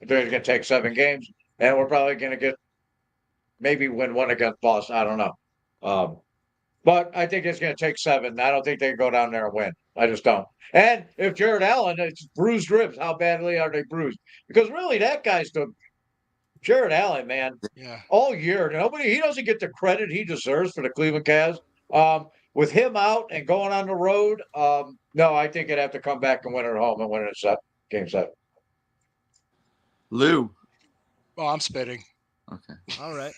They're gonna take 7 games, and we're probably gonna maybe win one against Boston. I don't know. But I think it's gonna take 7. I don't think they can go down there and win. I just don't. And if Jared Allen, it's bruised ribs. How badly are they bruised? Because really, that guy's Jared Allen, man. Yeah. All year, he doesn't get the credit he deserves for the Cleveland Cavs. With him out and going on the road, no, I think they'd have to come back and win it at home and win it at game 7. Lou. Well, I'm spitting. Okay. All right.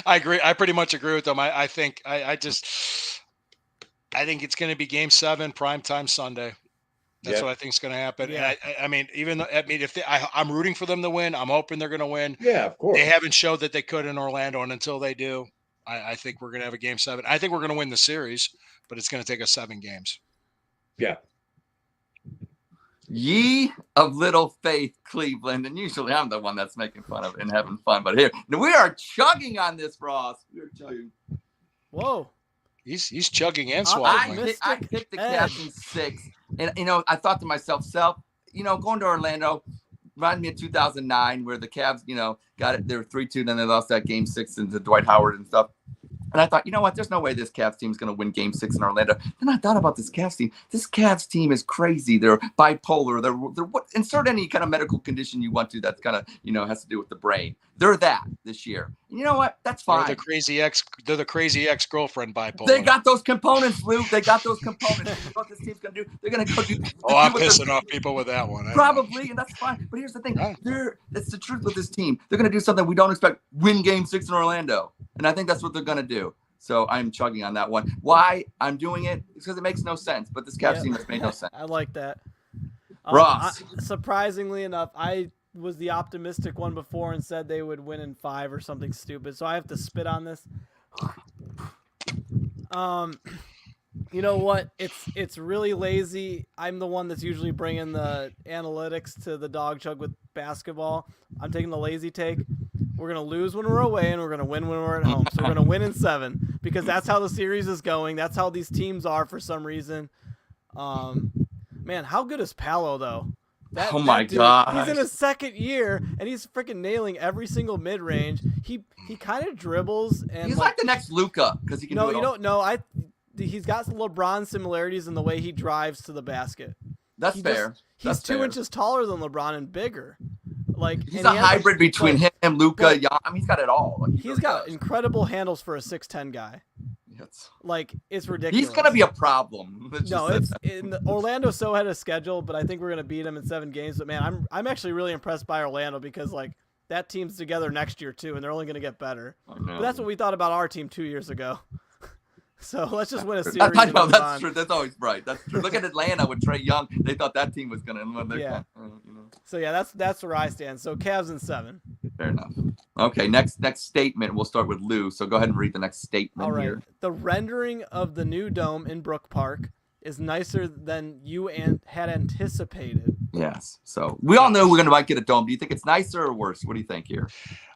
I agree. I pretty much agree with them. I think it's going to be game 7, primetime Sunday. That's what I think is going to happen. Yeah. And I mean, if I'm rooting for them to win, I'm hoping they're going to win. Yeah, of course. They haven't showed that they could in Orlando, and until they do, I think we're going to have a game 7. I think we're going to win the series, but it's going to take us 7 games. Yeah. Ye of little faith, Cleveland. And usually I'm the one that's making fun of it and having fun. But here, we are chugging on this, Ross. We are chugging. Whoa. He's chugging and I swallowing. I picked the Cavs in 6. And, I thought to myself, going to Orlando reminded me of 2009 where the Cavs, got it. They were 3-2. Then they lost that game 6 into Dwight Howard and stuff. And I thought, you know what? There's no way this Cavs team is going to win game 6 in Orlando. Then I thought about this Cavs team. This Cavs team is crazy. They're bipolar. They're what? Insert any kind of medical condition you want to that's kind of, has to do with the brain. They're that this year. And you know what? That's fine. They're the crazy ex-girlfriend bipolar. They got those components, Luke. They got those components. You know what this team's going to do? They're going to go do. I'm pissing off people with that one. Probably, and that's fine. But here's the thing. Yeah. It's the truth with this team. They're going to do something we don't expect. Win game 6 in Orlando. And I think that's what they're going to do. So I'm chugging on that one. Why I'm doing it? Because it makes no sense. But this Cavs team has made no sense. I like that. Ross. Surprisingly enough, I was the optimistic one before and said they would win in 5 or something stupid. So I have to spit on this. You know what? It's really lazy. I'm the one that's usually bringing the analytics to the Dawg Chug with basketball. I'm taking the lazy take. We're going to lose when we're away, and we're going to win when we're at home. So we're going to win in 7 because that's how the series is going. That's how these teams are for some reason. Man, how good is Paolo, though? Oh my God. He's in his second year, and he's freaking nailing every single mid-range. He kind of dribbles. And he's like the next Luka because he can do it you all. don't know. He's got some LeBron similarities in the way he drives to the basket. That's fair. He's 2 inches taller than LeBron and bigger. Like he's a hybrid between him and Luka. I mean, he's got it all. Like, he's got incredible handles for a 6'10" guy. Like, it's ridiculous. He's gonna be a problem. It's in Orlando. So had a schedule, but I think we're gonna beat him in 7 games. But man, I'm actually really impressed by Orlando because like that team's together next year too, and they're only gonna get better. But that's what we thought about our team 2 years ago. So let's just win a series. I know that's true. That's always right. That's true. Look at Atlanta with Trae Young. They thought that team was gonna win. Yeah. So yeah, that's where I stand. So Cavs in 7. Fair enough. Okay, next statement. We'll start with Lou. So go ahead and read the next statement. All right. Here. The rendering of the new dome in Brook Park is nicer than you had anticipated. Yes. So we all know we're might get a dome. Do you think it's nicer or worse? What do you think here?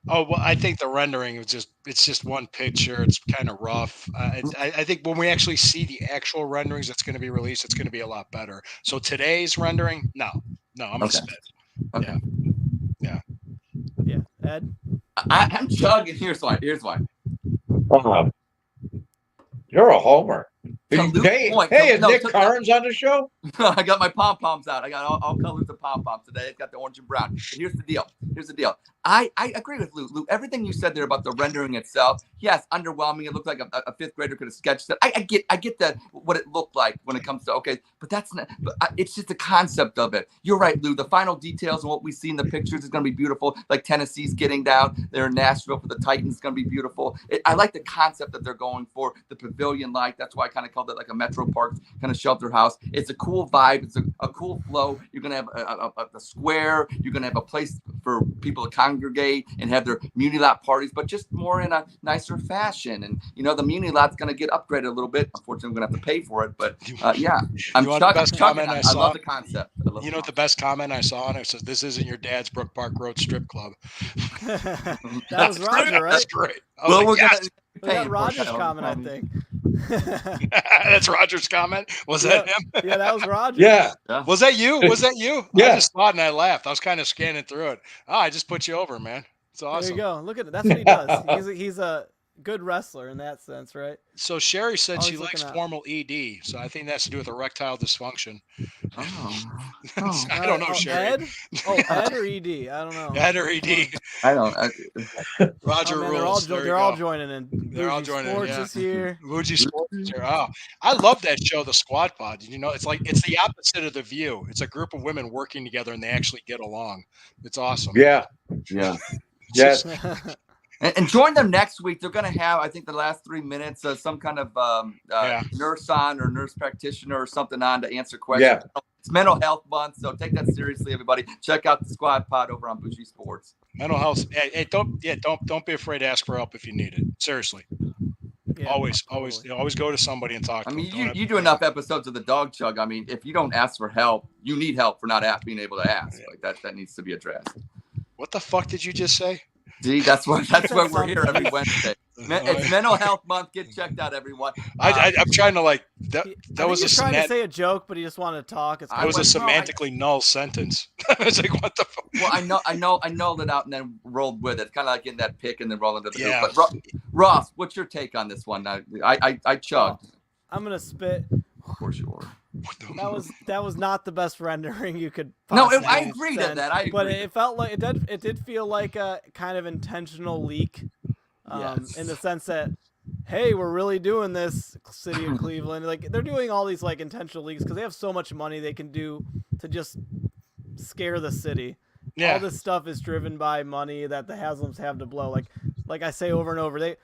Oh, well, I think the rendering it's just one picture. It's kind of rough. I think when we actually see the actual renderings that's going to be released, it's going to be a lot better. So today's rendering, no, I'm a spit. Okay. Yeah. Ed? I'm chugging. Here's why. You're a homer. To Lou's Hey, point- is no, Nick to- Carnes on the show? I got my pom-poms out. I got all colors of pom-poms today. It's got the orange and brown. But here's the deal. I agree with Lou. Everything you said there about the rendering itself, yes, underwhelming. It looked like a fifth grader could have sketched it. I get that, what it looked like when it comes to, okay, but that's not, it's just the concept of it. You're right, Lou. The final details and what we see in the pictures is going to be beautiful. Like Tennessee's getting down there in Nashville for the Titans is going to be beautiful. I like the concept that they're going for, the pavilion like. That's why I kind of called it like a Metro Park kind of shelter house. It's a cool vibe. It's a cool flow. You're going to have a square. You're going to have a place for people to congregate and have their Muni Lot parties, but just more in a nicer fashion. And, the Muni Lot's going to get upgraded a little bit. Unfortunately, I'm going to have to pay for it. But, yeah, I'm chugging. I love the concept. What the best comment I saw on it says, "This isn't your dad's Brook Park Road strip club." That was Roger, right? That's great. Well, we're yes. Was that Roger's comment, I think. That's Roger's comment. Was that him? Yeah, that was Roger. Yeah. Was that you? Yeah. I just thought and I laughed. I was kind of scanning through it. I just put you over, man. It's awesome. There you go. Look at it. That's what he does. He's a good wrestler in that sense, right? So Sherry said she Always likes looking out. formal ED. So I think that's to do with erectile dysfunction. Oh. I don't know, Sherry. Ed? Oh, Ed or ED? I don't know. Ed or ED. I don't. Roger man, rules. they're all joining in. They're all joining in. Sports Yeah. is here. Fuji Sports is here. Oh, I love that show, The Squad Pod. It's the opposite of The View. It's a group of women working together and they actually get along. It's awesome. Yeah. It's Yes. And join them next week. They're going to have, I think, the last 3 minutes, some kind of nurse on or nurse practitioner or something on to answer questions. Yeah. It's Mental Health Month, so take that seriously, everybody. Check out the Squad Pod over on Fuji Sports. Mental health. Hey, don't be afraid to ask for help if you need it. Seriously. Yeah, always go to somebody and talk to them. You do enough episodes of the Dawg Chug. I mean, if you don't ask for help, you need help for not being able to ask. Like that needs to be addressed. What the fuck did you just say? See, that's why we're here every Wednesday. It's Mental Health Month. Get checked out, everyone. I'm trying to that was trying to say a joke, but he just wanted to talk. That was a semantically null sentence. I was like, what the fuck? Well, I nulled it out and then rolled with it. Kind of like in that pick and then roll into the Yeah. group. But Ross, what's your take on this one? I chugged. I'm gonna spit. Of course you were. That was not the best rendering you could. No, possibly I agree to send, that. I agree. But it felt like it did feel like a kind of intentional leak, Yes. in the sense that, hey, we're really doing this, city of Cleveland. Like they're doing all these like intentional leaks because they have so much money they can do to just scare the city. Yeah. All this stuff is driven by money that the Haslams have to blow. Like I say over and over,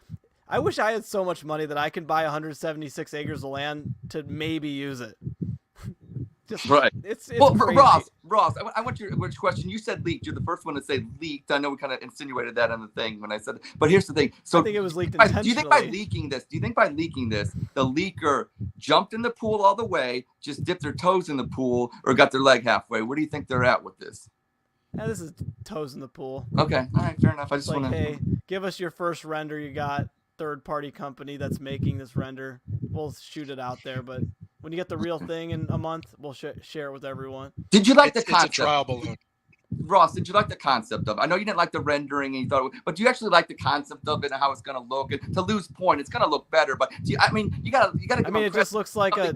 I wish I had so much money that I could buy 176 acres of land to maybe use it. Just Right. It's Well, crazy. Ross, I want which question. You said leaked. You're the first one to say leaked. I know we kind of insinuated that on the thing when I said it. But here's the thing. So I think it was leaked do intentionally. you think by leaking this, the leaker jumped in the pool all the way, just dipped their toes in the pool, or got their leg halfway? Where do you think they're at with this? this is toes in the pool. Okay, all right, fair enough. I It's just like, want to. hey, give us your first render you got, third-party company that's making this render. We'll shoot it out there, but when you get the real thing in a month, we'll share it with everyone. Did you like the It's a concept? trial balloon. Ross, did you like the concept of it? I know you didn't like the rendering and you thought, but do you actually like the concept of it and how it's going to look? And to lose point, it's going to look better. But you gotta. I mean, it just looks like a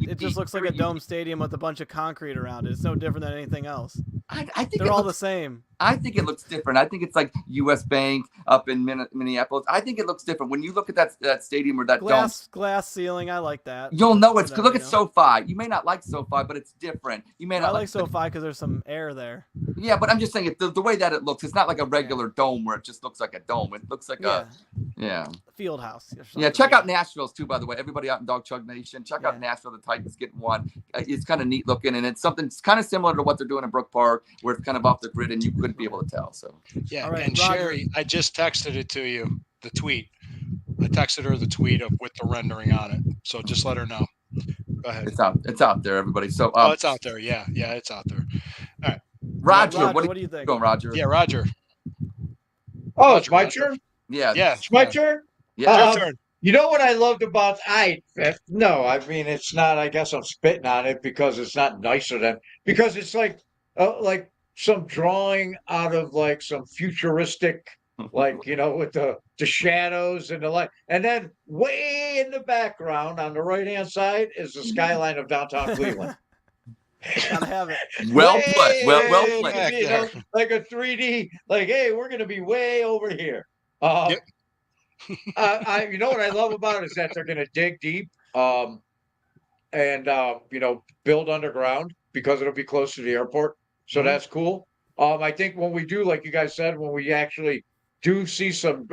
dome stadium with a bunch of concrete around it. It's no different than anything else. I think They're all the same. I think it looks different. I think it's like U.S. Bank up in Minneapolis. I think it looks different when you look at that stadium or that glass ceiling. I like that. You'll know it's look at SoFi. You may not like SoFi, but it's different. You may not. I like SoFi because there's some air there. Yeah, but I'm just saying the way that it looks. It's not like a regular dome where it just looks like a dome. It looks like a field house. Yeah, check out Nashville's too. By the way, everybody out in Dawg Chug Nation, check out Nashville. The Titans getting one. It's kind of neat looking, and it's something kind of similar to what they're doing in Brook Park, where it's kind of off the grid and you couldn't be able to tell. So yeah, right, and Roger. Sherry, I just texted it to you. The tweet. I texted her the tweet with the rendering on it. So just let her know. Go ahead. It's out there, everybody. So it's out there. Yeah, it's out there. All right, Roger, what do you think? Going, Roger? Yeah, Roger. Oh, it's my turn? Yeah. It's my turn? Yeah. Your turn. You know what I loved about no, I mean it's not. I guess I'm spitting on it because it's not nicer than because it's like some drawing out of like some futuristic, like with the shadows and the light, and then way in the background on the right hand side is the skyline of downtown Cleveland. Gotta have it. Well put. Well played. Like a 3D. Like, hey, we're gonna be way over here. Yep. You know what I love about it is that they're going to dig deep, and build underground because it'll be close to the airport. So that's cool. I think when we do, like you guys said, when we actually do see some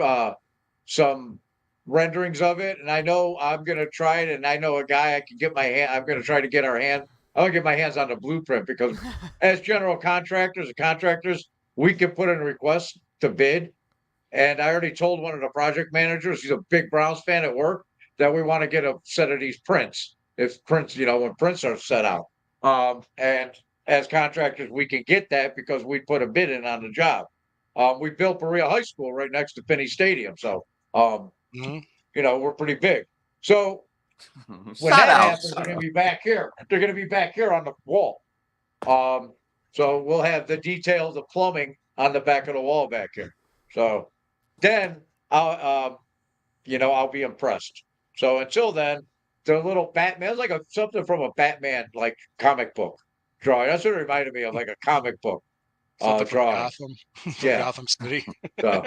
renderings of it, and I know I'm going to try it, and I know a guy I can get my hand. I'm going to try to get I'm going to get my hands on the blueprint because as general contractors and contractors, we can put in a request to bid. And I already told one of the project managers, he's a big Browns fan at work, that we want to get a set of these prints. If prints, when prints are set out. And as contractors, we can get that because we put a bid in on the job. We built Berea High School right next to Penny Stadium. So, we're pretty big. So when that happens, they're going to be back here. They're going to be back here on the wall. So we'll have the details of plumbing on the back of the wall back here. So then I'll be impressed. So until then, the little Batman, it's like something from a Batman like comic book drawing. That's what it reminded me of, like a comic book Something from drawing. Gotham. Yeah. Gotham City. So,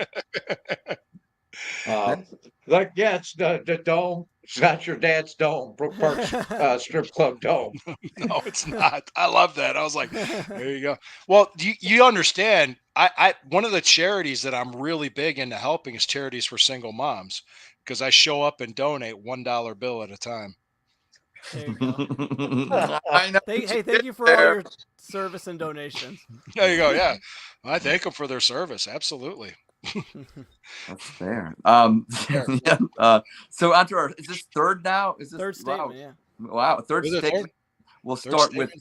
it's the dome. It's not your dad's dome, Brook Park strip club dome. No, it's not. I love that. I was like, there you go. Well, you understand, I one of the charities that I'm really big into helping is charities for single moms because I show up and donate $1 bill at a time. There you go. I know. Thank you for all your service and donations. There you go. Yeah. I thank them for their service. Absolutely. That's fair. So onto is this third now? Is this third statement? Yeah. Wow, third statement. We'll start with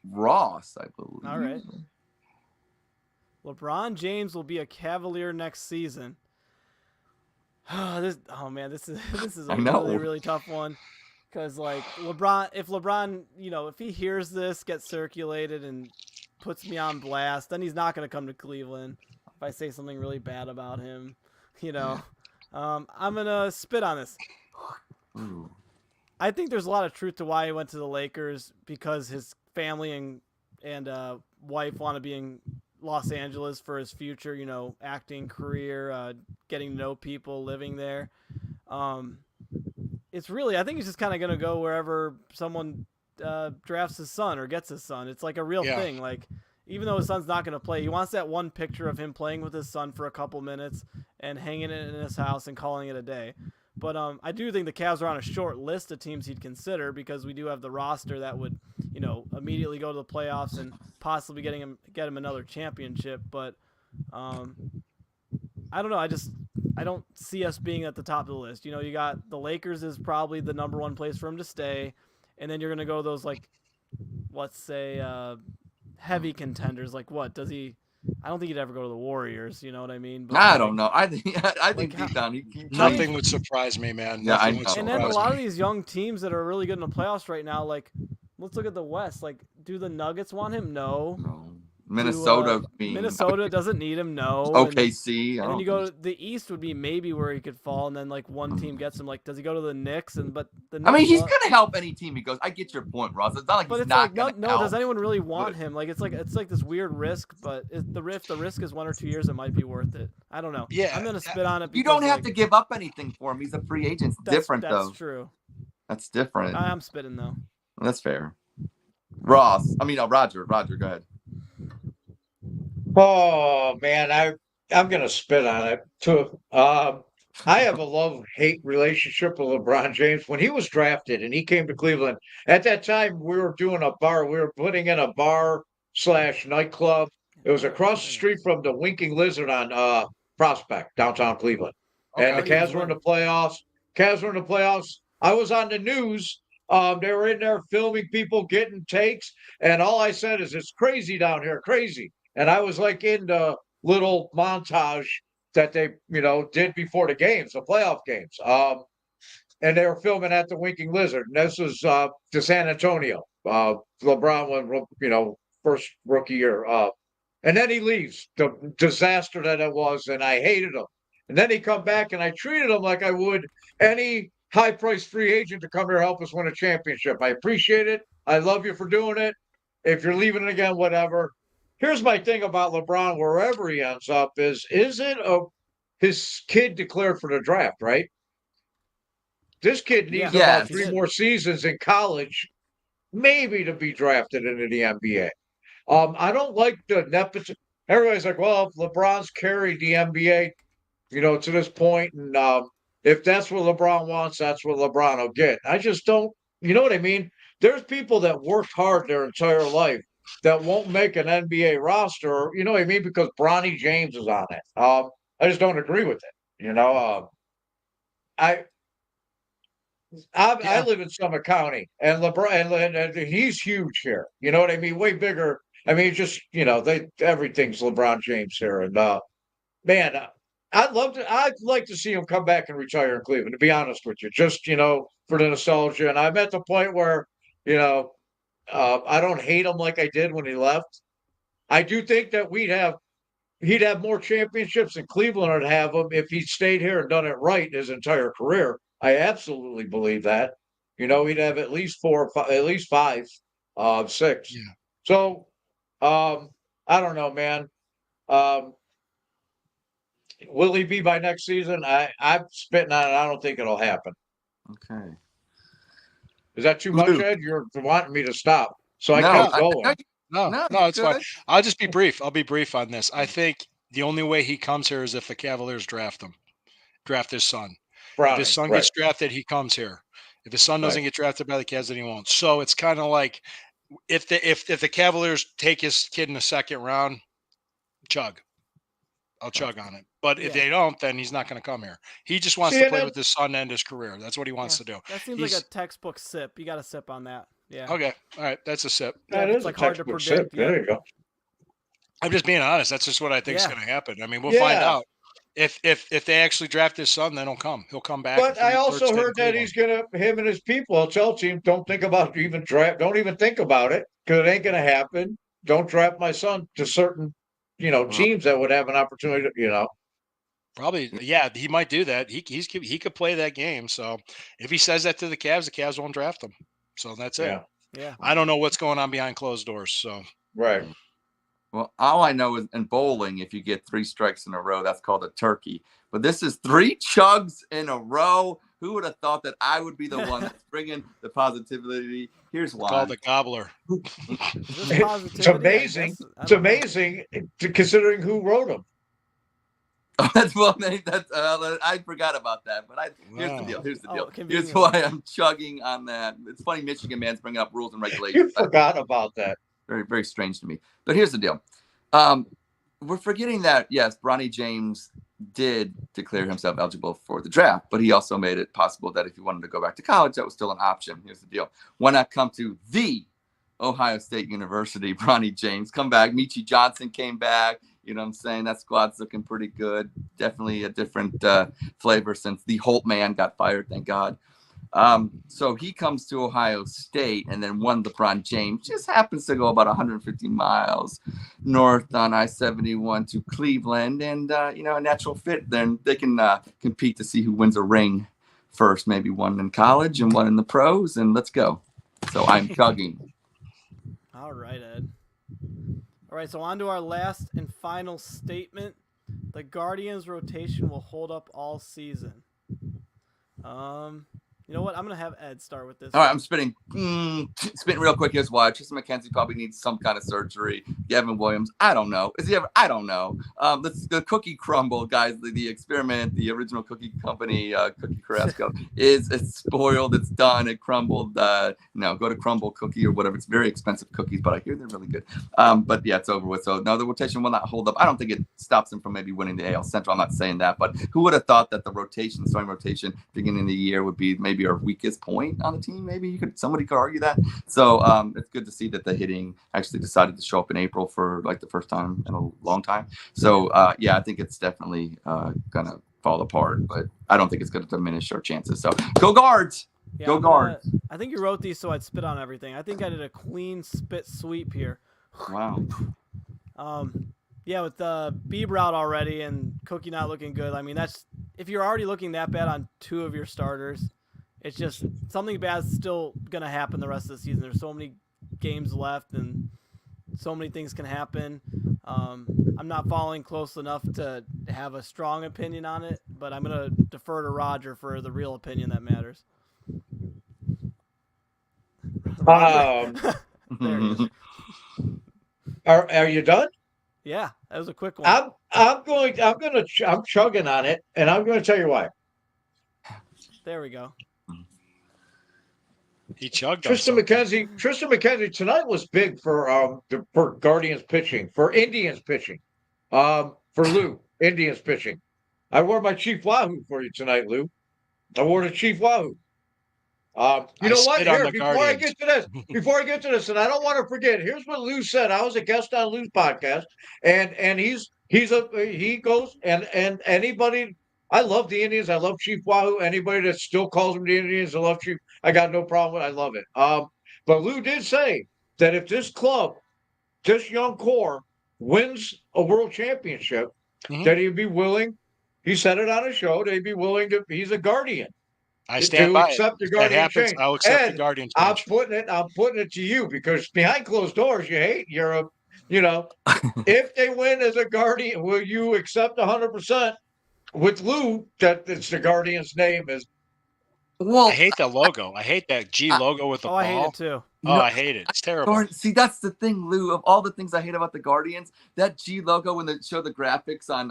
Ross, I believe. All right. LeBron James will be a Cavalier next season. This is a really, really tough one. Because if LeBron, if he hears this get circulated and puts me on blast, then he's not going to come to Cleveland. If I say something really bad about him, I'm going to spit on this. Ooh. I think there's a lot of truth to why he went to the Lakers because his family and wife want to be in Los Angeles for his future, acting career, getting to know people, living there. It's really, I think he's just kind of going to go wherever someone drafts his son or gets his son. It's like a real thing. Like, even though his son's not going to play, he wants that one picture of him playing with his son for a couple minutes and hanging it in his house and calling it a day. But I do think the Cavs are on a short list of teams he'd consider because we do have the roster that would, immediately go to the playoffs and possibly get him another championship. But I don't know. I don't see us being at the top of the list. You got the Lakers is probably the number one place for him to stay. And then you're going to go those, like, let's say, heavy contenders. Like, what? Does he I don't think he'd ever go to the Warriors. You know what I mean? But I don't know. I think Like deep down he Nothing would surprise me, man. Yeah, I Nothing would know. And then a surprise lot me. of these young teams that are really good in the playoffs right now, like let's look at the West. Like, do the Nuggets want him? No. No. Minnesota, Minnesota doesn't need him. No. OKC. And then you go to the East would be maybe where he could fall, and then like one team gets him. Like, does he go to the Knicks? But the Knicks, I mean, he's gonna help any team he goes. I get your point, Ross. It's not like but he's it's not like gonna help. does anyone really want him? Like, it's like this weird risk, but if the risk is 1 or 2 years, it might be worth it. I don't know. Yeah, I'm gonna spit on it. You Because, don't have to give up anything for him. He's a free agent. It's different though. That's true. That's different. I'm spitting though. That's fair. Roger, go ahead. Oh man, I'm gonna spit on it too. I have a love-hate relationship with LeBron James. When he was drafted and he came to Cleveland, at that time we were doing a bar. We were putting in a bar / nightclub. It was across the street from the Winking Lizard on Prospect, downtown Cleveland. And the Okay. Cavs were in the playoffs. I was on the news. They were in there filming people getting takes, and all I said is, "It's crazy down here, crazy." And I was like in the little montage that they, did before the games, the playoff games. And they were filming at the Winking Lizard. And this was to San Antonio. LeBron went, first rookie year. And then he leaves. The disaster that it was, and I hated him. And then he come back, and I treated him like I would any high-priced free agent to come here help us win a championship. I appreciate it. I love you for doing it. If you're leaving it again, whatever. Here's my thing about LeBron, wherever he ends up, is it his kid declared for the draft, right? This kid needs about 3 more seasons in college, maybe to be drafted into the NBA. I don't like the nepotism. Everybody's like, well, LeBron's carried the NBA, to this point, and if that's what LeBron wants, that's what LeBron will get. I just don't, you know what I mean? There's people that worked hard their entire life that won't make an NBA roster, you know what I mean? Because Bronny James is on it. I just don't agree with it. I live in Summit County, and LeBron, and he's huge here. You know what I mean? Way bigger. I mean, just everything's LeBron James here, and man, I'd like to see him come back and retire in Cleveland. To be honest with you, just for the nostalgia. And I'm at the point where I don't hate him like I did when he left. I do think that he'd have more championships in Cleveland would have them if he stayed here and done it right his entire career. I absolutely believe that. He'd have at least 4 or 5, at least 5, 6. Yeah. So, I don't know, man. Will he be by next season? I'm spitting on it. I don't think it'll happen. Okay. Is that too much, Ed? You're wanting me to stop, so I kept going. No, it's fine. I'll just be brief. I'll be brief on this. I think the only way he comes here is if the Cavaliers draft his son. If his son gets drafted, he comes here. If his son doesn't get drafted by the Cavs, then he won't. So it's kind of like if the Cavaliers take his kid in the second round, I'll chug on it. But if they don't, then he's not going to come here. He just wants to play with his son and end his career. That's what he wants to do. That seems like a textbook sip. You got to sip on that. Yeah. Okay. All right. That's a sip. That is like hard to predict. Sip. There you go. I'm just being honest. That's just what I think is going to happen. I mean, we'll find out. If they actually draft his son, then he'll come. He'll come back. But I also heard that him and his people will tell team, don't think about even draft. Don't even think about it because it ain't going to happen. Don't draft my son to certain, teams that would have an opportunity. Probably, yeah, he might do that. He could play that game. So if he says that to the Cavs won't draft him. So that's it. Yeah. I don't know what's going on behind closed doors. So right. Well, all I know is in bowling, if you get 3 strikes in a row, that's called a turkey. But this is 3 chugs in a row. Who would have thought that I would be the one that's bringing the positivity? Here's why. Called a gobbler. It's amazing. It's amazing considering who wrote them. I forgot about that. But here's the deal. Here's the deal. Here's why I'm chugging on that. It's funny Michigan man's bringing up rules and regulations. You forgot about that. Very, very strange to me. But here's the deal. We're forgetting that, yes, Bronny James did declare himself eligible for the draft, but he also made it possible that if he wanted to go back to college, that was still an option. Here's the deal. Why not come to the Ohio State University, Bronny James? Come back. Michi Johnson came back. You know what I'm saying? That squad's looking pretty good. Definitely a different flavor since the Holt man got fired, thank God. So he comes to Ohio State, and then one LeBron James just happens to go about 150 miles north on I-71 to Cleveland, and a natural fit. Then they can compete to see who wins a ring first, maybe one in college and one in the pros, and let's go. So I'm chugging. All right, Ed. All right, so on to our last and final statement. The Guardians rotation will hold up all season. You know what? I'm going to have Ed start with this. All right, I'm spitting real quick. Here's why. Tristan McKenzie probably needs some kind of surgery. Gavin Williams, I don't know. Is he ever? I don't know. The cookie crumble, guys, the experiment, the original cookie company, Cookie Carrasco, is it's spoiled. It's done. It crumbled. No, go to Crumble Cookie or whatever. It's very expensive cookies, but I hear they're really good. But yeah, it's over with. So no, the rotation will not hold up. I don't think it stops him from maybe winning the AL Central. I'm not saying that, but who would have thought that the starting rotation beginning of the year would be maybe our weakest point on the team? Maybe somebody could argue that. So it's good to see that the hitting actually decided to show up in April for like the first time in a long time. So yeah, I think it's definitely gonna fall apart, but I don't think it's gonna diminish our chances. So go Guards. Yeah, go Guards. I think you wrote these so I'd spit on everything. I think I did a clean spit sweep here. Wow. Yeah, with Bieber out already and Cookie not looking good. I mean, that's if you're already looking that bad on two of your starters, it's just something bad's still gonna happen the rest of the season. There's so many games left and so many things can happen. I'm not following close enough to have a strong opinion on it, but I'm gonna defer to Roger for the real opinion that matters. There he is. Are you done? Yeah, that was a quick one. I'm chugging on it, and I'm going to tell you why. There we go. He chugged. Tristan McKenzie tonight was big for Guardians pitching, for Indians pitching, for Lou Indians pitching. I wore my Chief Wahoo for you tonight, Lou. I wore the Chief Wahoo. You know what? Here, before I get to this, and I don't want to forget. Here's what Lou said. I was a guest on Lou's podcast, and he goes and anybody. I love the Indians. I love Chief Wahoo. Anybody that still calls them the Indians, I love Chief. I got no problem with it. I love it. But Lou did say that if this club, this young core, wins a world championship, that he'd be willing. He said it on a show. That he'd be willing to. He's a Guardian. I stand by accept it. The Guardian happens, change. I'll accept the Guardian change. I'm putting it to you because behind closed doors, if they win as a Guardian, will you accept 100% with Lou that it's the Guardian's name is? Well, I hate the logo. I hate that G logo with the ball. I hate it too. Oh, I hate it. It's terrible. See, that's the thing, Lou. Of all the things I hate about the Guardians, that G logo when they show the graphics on,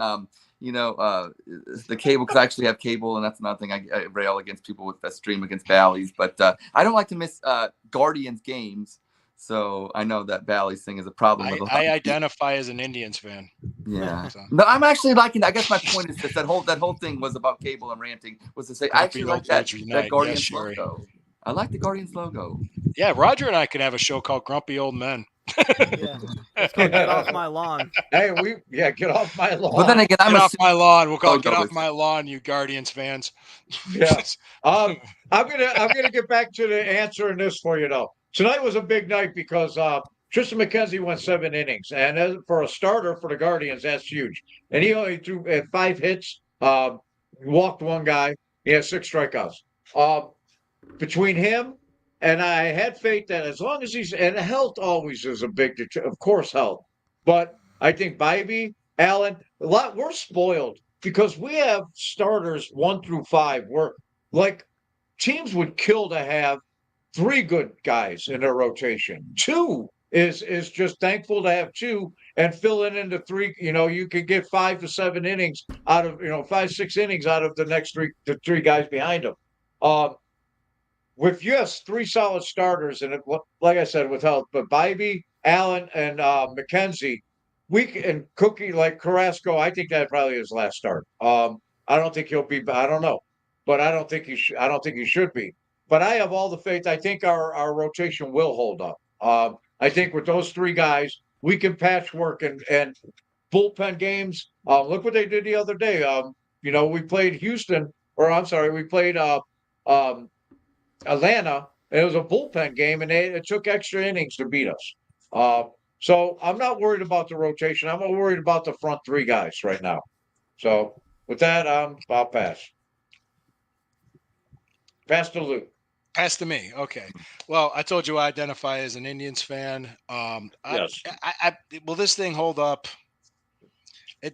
the cable, because I actually have cable, and that's another thing I rail against people with that stream against Bally's. But I don't like to miss Guardians games, so I know that Bally's thing is a problem. I identify as an Indians fan. Yeah. So. No, I'm actually liking. I guess my point is that whole thing was about cable and ranting. Was to say I actually like that Guardians logo. I like the Guardians logo. Yeah, Roger and I can have a show called Grumpy Old Men. Yeah. Let's go get off my lawn. Hey, get off my lawn. But then again, get off my lawn. We'll call it Get Off My Lawn, you Guardians fans. Yeah. I'm gonna get back to the answer in this for you though. Tonight was a big night because Tristan McKenzie went 7 innings, and for a starter for the Guardians, that's huge. And he only threw 5 hits, walked 1 guy. He had 6 strikeouts. Between him and I had faith that as long as and health always is a big, of course, health. But I think Bybee, Allen, we're spoiled because we have starters 1 through 5. We're like teams would kill to have 3 good guys in their rotation. 2 is just thankful to have 2 and fill in into 3. You could get 5 to 7 innings out of 5-6 innings out of the next 3 guys behind them. With 3 solid starters, and like I said, with health, but Bybee, Allen, and McKenzie, and Cookie like Carrasco, I think that probably his last start. I don't think he'll be. I don't know, but I don't think he. I don't think he should be. But I have all the faith. I think our rotation will hold up. I think with those 3 guys, we can patchwork and bullpen games. Look what they did the other day. We played Houston, or I'm sorry, we played Atlanta. And it was a bullpen game, and it took extra innings to beat us. So I'm not worried about the rotation. I'm worried about the front three guys right now. So with that, I'll pass. Pass to Luke. Pass to me. Okay. Well, I told you I identify as an Indians fan. Yes. Will this thing hold up?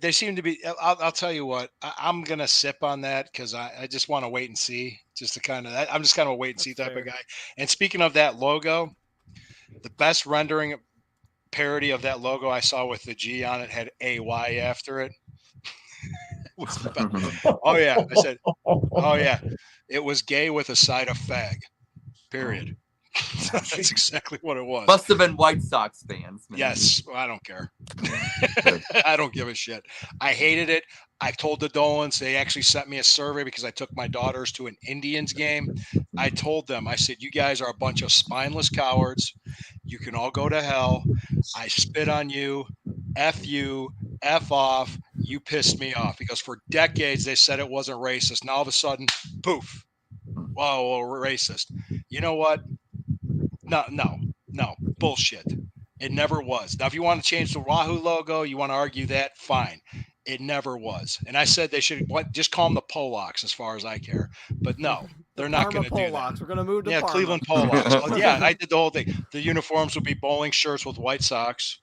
They seem to be. I'll tell you what. I'm gonna sip on that because I just want to wait and see. Just to kind of. I'm just kind of a wait and see type of guy. And speaking of that logo, the best rendering parody of that logo I saw with the G on it had AY after it. Oh yeah, I said. Oh yeah, it was gay with a side of fag. Period. That's exactly what it was. Must have been White Sox fans. Man. Yes, well, I don't care. I don't give a shit. I hated it. I told the Dolans, they actually sent me a survey because I took my daughters to an Indians game. I told them, I said, you guys are a bunch of spineless cowards. You can all go to hell. I spit on you. F you. F off. You pissed me off. Because for decades they said it wasn't racist. Now all of a sudden, poof. Whoa, racist. You know what? No. Bullshit. It never was. Now, if you want to change the Wahoo logo, you want to argue that, fine. It never was. And I said they should just call them the Polacks as far as I care. But no, they're not going to do that. We're going to move to Parma. Cleveland Polacks. Well, yeah, I did the whole thing. The uniforms would be bowling shirts with White Sox.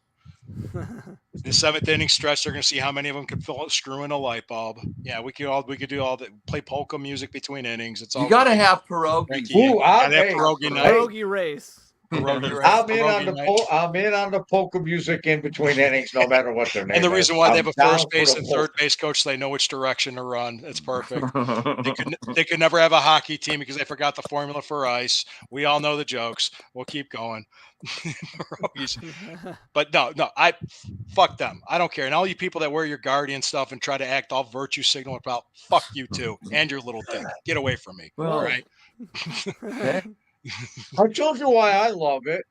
The seventh inning stretch, they're going to see how many of them can screw in a light bulb. Yeah, we could do all that. Play polka music between innings. It's all. You got to have pierogi. Ooh, pierogi race. I'm in on the polka music in between innings, no matter what their name. And the reason why they have a first base and polka. third base coach, they know which direction to run. It's perfect. They could never have a hockey team because they forgot the formula for ice. We all know the jokes. We'll keep going. But no, I fuck them. I don't care. And all you people that wear your Guardian stuff and try to act all virtue signal about, fuck you too, and your little thing. Get away from me. Well, all right. I told you why I love it,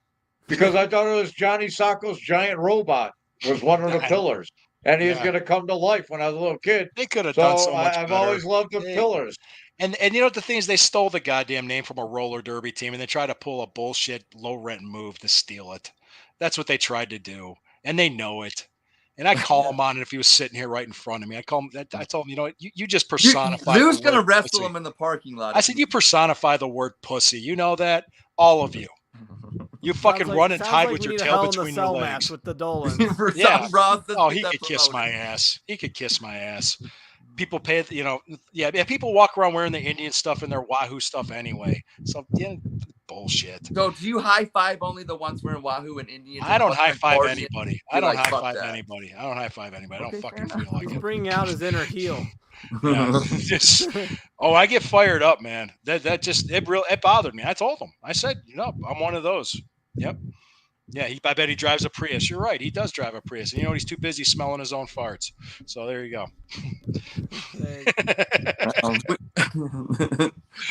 because I thought it was Johnny Sacco's giant robot was one of the pillars, and he was going to come to life when I was a little kid. They could have done so much I've better. always loved the pillars. And you know what the thing is, they stole the goddamn name from a roller derby team, and they tried to pull a bullshit low rent move to steal it. That's what they tried to do, and they know it. And I call him on it if he was sitting here right in front of me. I told him, you know what, you just personify. Lou's going to wrestle him in the parking lot. I said, you personify the word pussy. You know that? All of you. You fucking run and hide with your tail between your legs. With the Dolan. Yeah. Oh, he could kiss my ass. He could kiss my ass. People pay, people walk around wearing the Indian stuff and their Wahoo stuff anyway. So, yeah, bullshit. So, do you high five only the ones wearing Wahoo and Indians? I don't high five anybody. I don't high five anybody. I don't fucking feel like it. He's bringing out his inner heel. Yeah, I get fired up, man. It bothered me. I told him. I said, I'm one of those. Yep. Yeah, I bet he drives a Prius. You're right. He does drive a Prius. And you know what? He's too busy smelling his own farts. So there you go.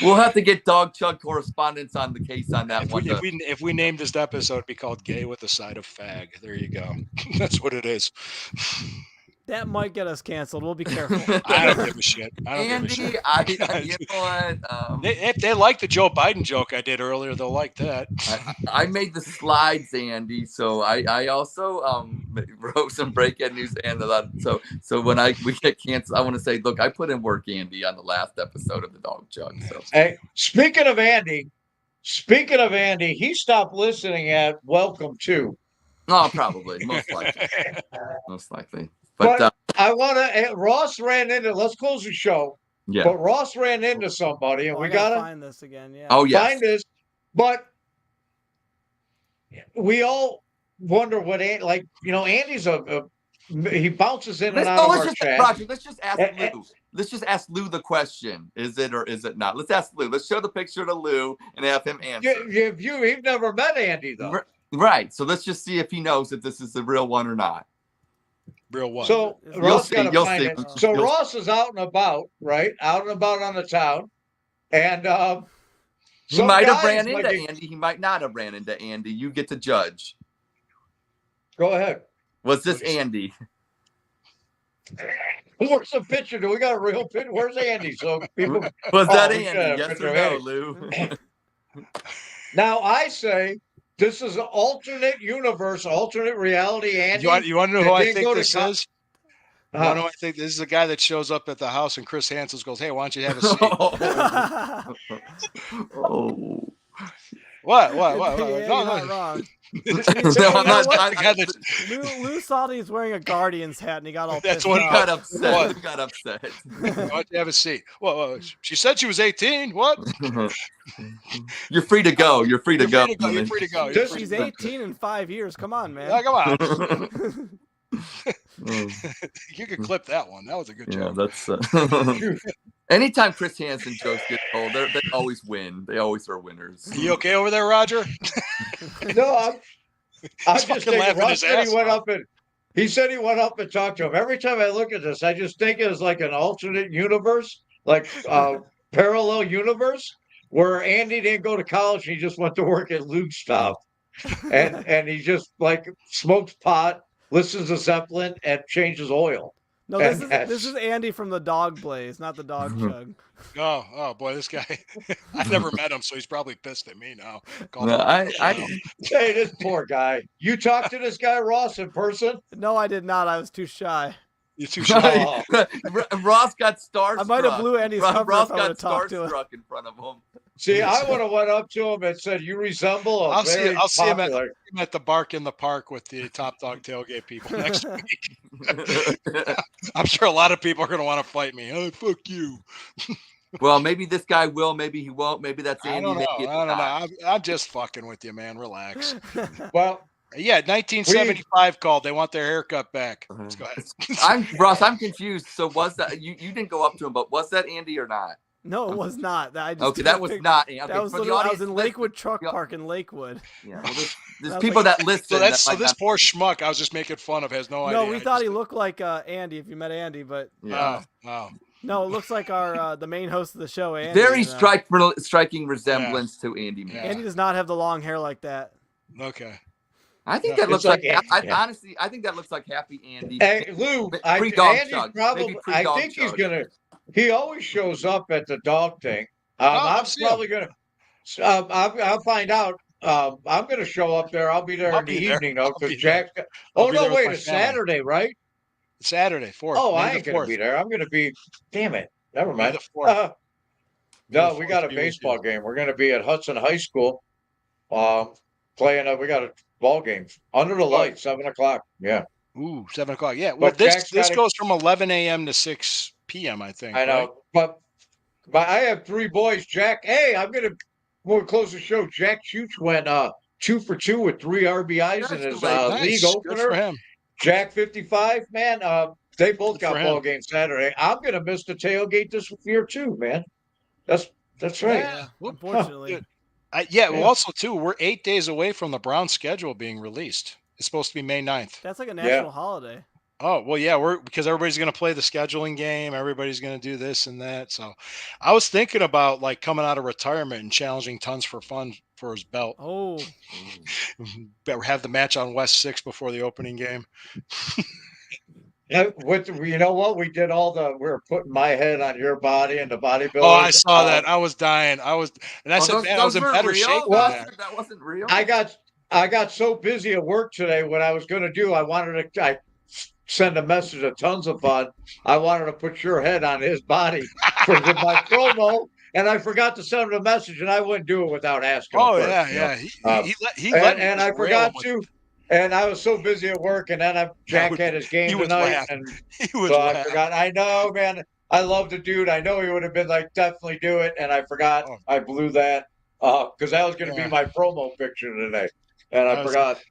We'll have to get Dawg Chug correspondence on the case on that one. If we named this episode, it'd be called Gay with a Side of Fag. There you go. That's what it is. That might get us canceled. We'll be careful. I don't give a shit. If they like the Joe Biden joke I did earlier, they'll like that. I made the slides, Andy. So I also wrote some breakhead news and so when we get canceled, I want to say, look, I put in work, Andy, on the last episode of the Dawg Chug. So. Hey, speaking of Andy, he stopped listening at Welcome To. Oh, probably, most likely. But I want to. Ross ran into. Let's close the show. Yeah. But Ross ran into somebody, and we gotta find this again. Yeah. Oh yeah. Find this. But we all wonder what Andy's he bounces in and out of our chat. Roger, let's just ask Lou. Let's just ask Lou the question: is it or is it not? Let's ask Lou. Let's show the picture to Lou and have him answer. You've never met Andy though. Right. So let's just see if he knows if this is the real one or not. Real one. So Ross got to find it. So Ross is out and about, right? Out and about on the town, and he might have ran into Andy. He might not have ran into Andy. You get to judge. Go ahead. Was this Andy? Where's the picture? Do we got a real picture? Where's Andy? So people. Was that we should have Andy? a Yes picture or of no, Andy. Lou? Now I say this is an alternate universe, alternate reality. Andy, You want to know that who I didn't think go to this co- is? You want to know who I think this is? A guy that shows up at the house and Chris Hansen goes, "Hey, why don't you have a seat?" Oh. What? Yeah, No, you're no. not wrong. No, I'm not. what? The guy that's- Lou saw that he's wearing a Guardians hat and he got all That's pissed what He off. got upset. What? He got upset. Why don't you have a seat? Well, she said she was 18. What? You're free to go. You're free to go. You're free to go. You're This free She's to go. 18 in 5 years. Come on, Yeah, man. come on. You could clip that one. That was a good Yeah, joke. that's. Anytime Chris Hansen jokes get told, they always win. They always are winners. You okay over there, Roger? No, I'm He's just fucking thinking. laughing Russ his said ass he went off. up and he said he went up and talked to him. Every time I look at this, I just think it's like an alternate universe, like parallel universe, where Andy didn't go to college and he just went to work at Lube Stop, and he just like smokes pot, listens to Zeppelin, and changes oil. No, this is Andy from the Dog Blaze, not the Dog Chug. Oh boy, this guy. I never met him, so he's probably pissed at me now. Called No, him- Hey, this poor guy. You talked to this guy Ross in person? No, I did not. I was too shy. You're too shy. Ross got starstruck. I might have blew Andy's cover Ross if I got would've talked to him. starstruck in front of him. See, I would have went up to him and said, "You resemble a I'll see very him popular." at the Bark in the Park with the Top Dog Tailgate people next week. I'm sure a lot of people are going to want to fight me. Oh, fuck you. Well, maybe this guy will. Maybe he won't. Maybe that's I Andy. don't know. Maybe I it's don't not. know. I'm just fucking with you, man. Relax. Well, Yeah, 1975 called. They want their haircut back. Let's go ahead. Ross, I'm confused. So was that you didn't go up to him, but was that Andy or not? No, it was not. I just Okay, that was not Andy. Okay, That was for the literally, I audience was in listening- Lakewood Truck yeah. Park in Lakewood. Yeah, well, there's was people like- that listen. So that might this not- poor schmuck I was just making fun of has no idea. No, we thought he looked like Andy if you met Andy, but Yeah. Oh. no, it looks like our the main host of the show, Andy. Very and, striking resemblance to Andy, man. Yeah. Andy does not have the long hair like that. Okay. I think Yeah, that looks it's like, like- yeah. honestly, I think that looks like Happy Andy. hey, Lou, Pre-Dog Andy's Chug. probably. Maybe I pre-Dog think he's Chug. gonna. He always shows up at the dog thing. I'll I'm see him. probably gonna. I'll find out. I'm gonna show up there. I'll be there I'll in the be there. evening though, I'll because be there. Jack's. Got, I'll oh be there no! with Wait, my it's family. Saturday, right? Saturday, 4th. Oh, May I the ain't gonna 4th. be there. I'm gonna be. Damn it! Never May mind. the 4th. No, May we the got a 4th be with baseball you. game. We're gonna be at Hudson High School. Playing. We got a ball game under the lights, 7:00. Yeah, Ooh, 7 o'clock. Yeah. Well, But this Jack's this gotta- goes from 11 a.m. to 6 p.m. I think. I know. right? But I have 3 boys. Jack, hey, I'm gonna we'll close the show. Jack Chooch went 2 for 2 with 3 RBIs in his Congratulations. league Nice. Good for opener. him. Jack 55, man. They both Good got for ball him. games Saturday. I'm gonna miss the tailgate this year too, man. That's right. Yeah. Well, Unfortunately, Good. Well, Yeah. also too, we're 8 days away from the Browns schedule being released. It's supposed to be May 9th. that's like a national holiday. Oh, well, yeah, because everybody's going to play the scheduling game. Everybody's going to do this and that. So I was thinking about like coming out of retirement and challenging Tons for Fun for his belt. Oh, Better have the match on West 6 before the opening game. You know what? We did we were putting my head on your body and the bodybuilder. Oh, I saw that. I was dying. And I said, those- man, I was those in weren't better real? shape than Well, that. That wasn't real. I got so busy at work today. What I was going to do, I send a message to Tons of Fun. I wanted to put your head on his body for my promo, and I forgot to send him a message, and I wouldn't do it without asking. Oh, him first, yeah, you yeah. know? He let me And I just rail forgot him with- to, and I was so busy at work, and then Jack would- had his game he would tonight, laugh. and He would so I laugh. forgot. I know, man. I love the dude. I know he would have been like, definitely do it, and I forgot. Oh. I blew that because that was going to Yeah. be my promo picture today, and I That was- forgot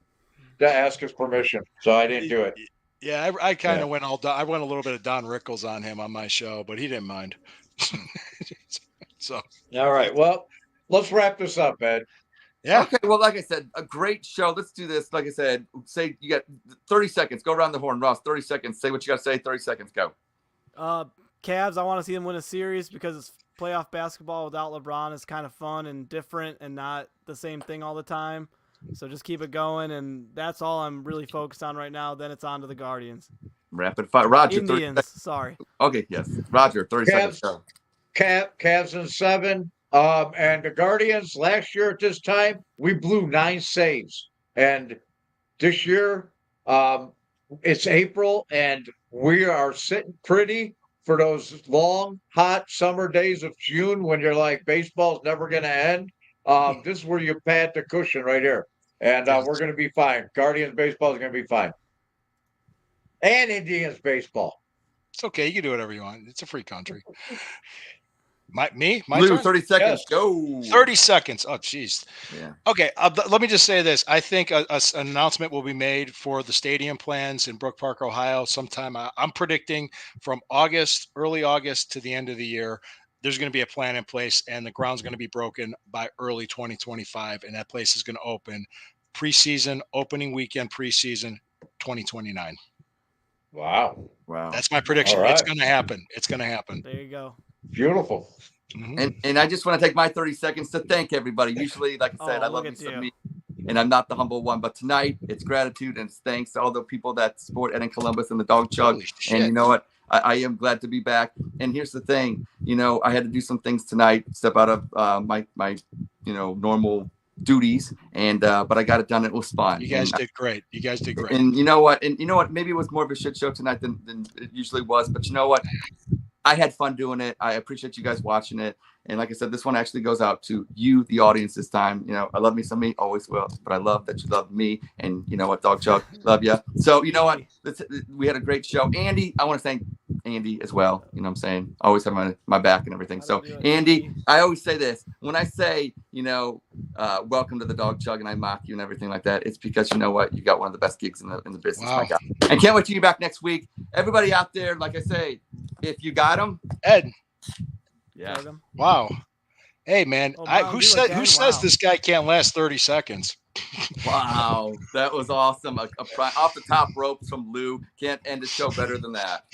to ask his permission, so I didn't do it. Yeah, I kind of Yeah. went I went a little bit of Don Rickles on him on my show, but he didn't mind. So All right, well, let's wrap this up, Ed. yeah, Okay, well, like I said, a great show. Let's do this. Like I said, say you got 30 seconds. Go around the horn, Ross. 30 seconds. Say what you got to say. 30 seconds. Go. Cavs. I want to see them win a series because it's playoff basketball without LeBron is kind of fun and different and not the same thing all the time. So just keep it going, and that's all I'm really focused on right now. Then it's on to the Guardians. Rapid fire. Roger, 30 Indians, sorry. Okay, yes. Roger, 30 seconds. Cavs, Go. Cavs in 7. And the Guardians last year at this time, we blew 9 saves. And this year, it's April, and we are sitting pretty for those long, hot summer days of June when you're like, baseball's never going to end. This is where you pad the cushion right here. And we're going to be fine. Guardians baseball is going to be fine. And Indians baseball. It's okay. You can do whatever you want. It's a free country. My Blue, turn? 30 seconds. Yes. Go. 30 seconds. Oh, jeez. Yeah. Okay, let me just say this. I think an announcement will be made for the stadium plans in Brook Park, Ohio, sometime. I'm predicting from early August to the end of the year. There's going to be a plan in place, and the ground's going to be broken by early 2025, and that place is going to open preseason, opening weekend preseason, 2029. Wow. Wow. That's my prediction. All right. It's going to happen. It's going to happen. There you go. Beautiful. Mhm. And I just want to take my 30 seconds to thank everybody. Usually, like I said, I love look you at so you. and I'm not the humble one, but tonight it's gratitude and it's thanks to all the people that support Ed and Columbus and the Dawg Chug. Holy shit. And you know what? I am glad to be back. And here's the thing, I had to do some things tonight, step out of my normal duties, and but I got it done. It was fun. You guys did great. You guys did great. And you know what? Maybe it was more of a shit show tonight than it usually was. But you know what? I had fun doing it. I appreciate you guys watching it. And like I said, this one actually goes out to you, the audience, this time. I love me some me, always will. But I love that you love me. And you know what, Dawg Chug, love you. So you know what? We had a great show. Andy, I want to thank Andy as well. You know what I'm saying? Always have my back and everything. So Andy, I always say this. When I say, welcome to the Dawg Chug and I mock you and everything like that, it's because you know what? You got one of the best gigs in the business. Wow. My God. And can't wait to be back next week. Everybody out there, like I say, if you got them, Ed. yeah. Wow. Hey, man. Oh, Who says this guy can't last 30 seconds? Wow, that was awesome. Off the top ropes from Lou. Can't end a show better than that.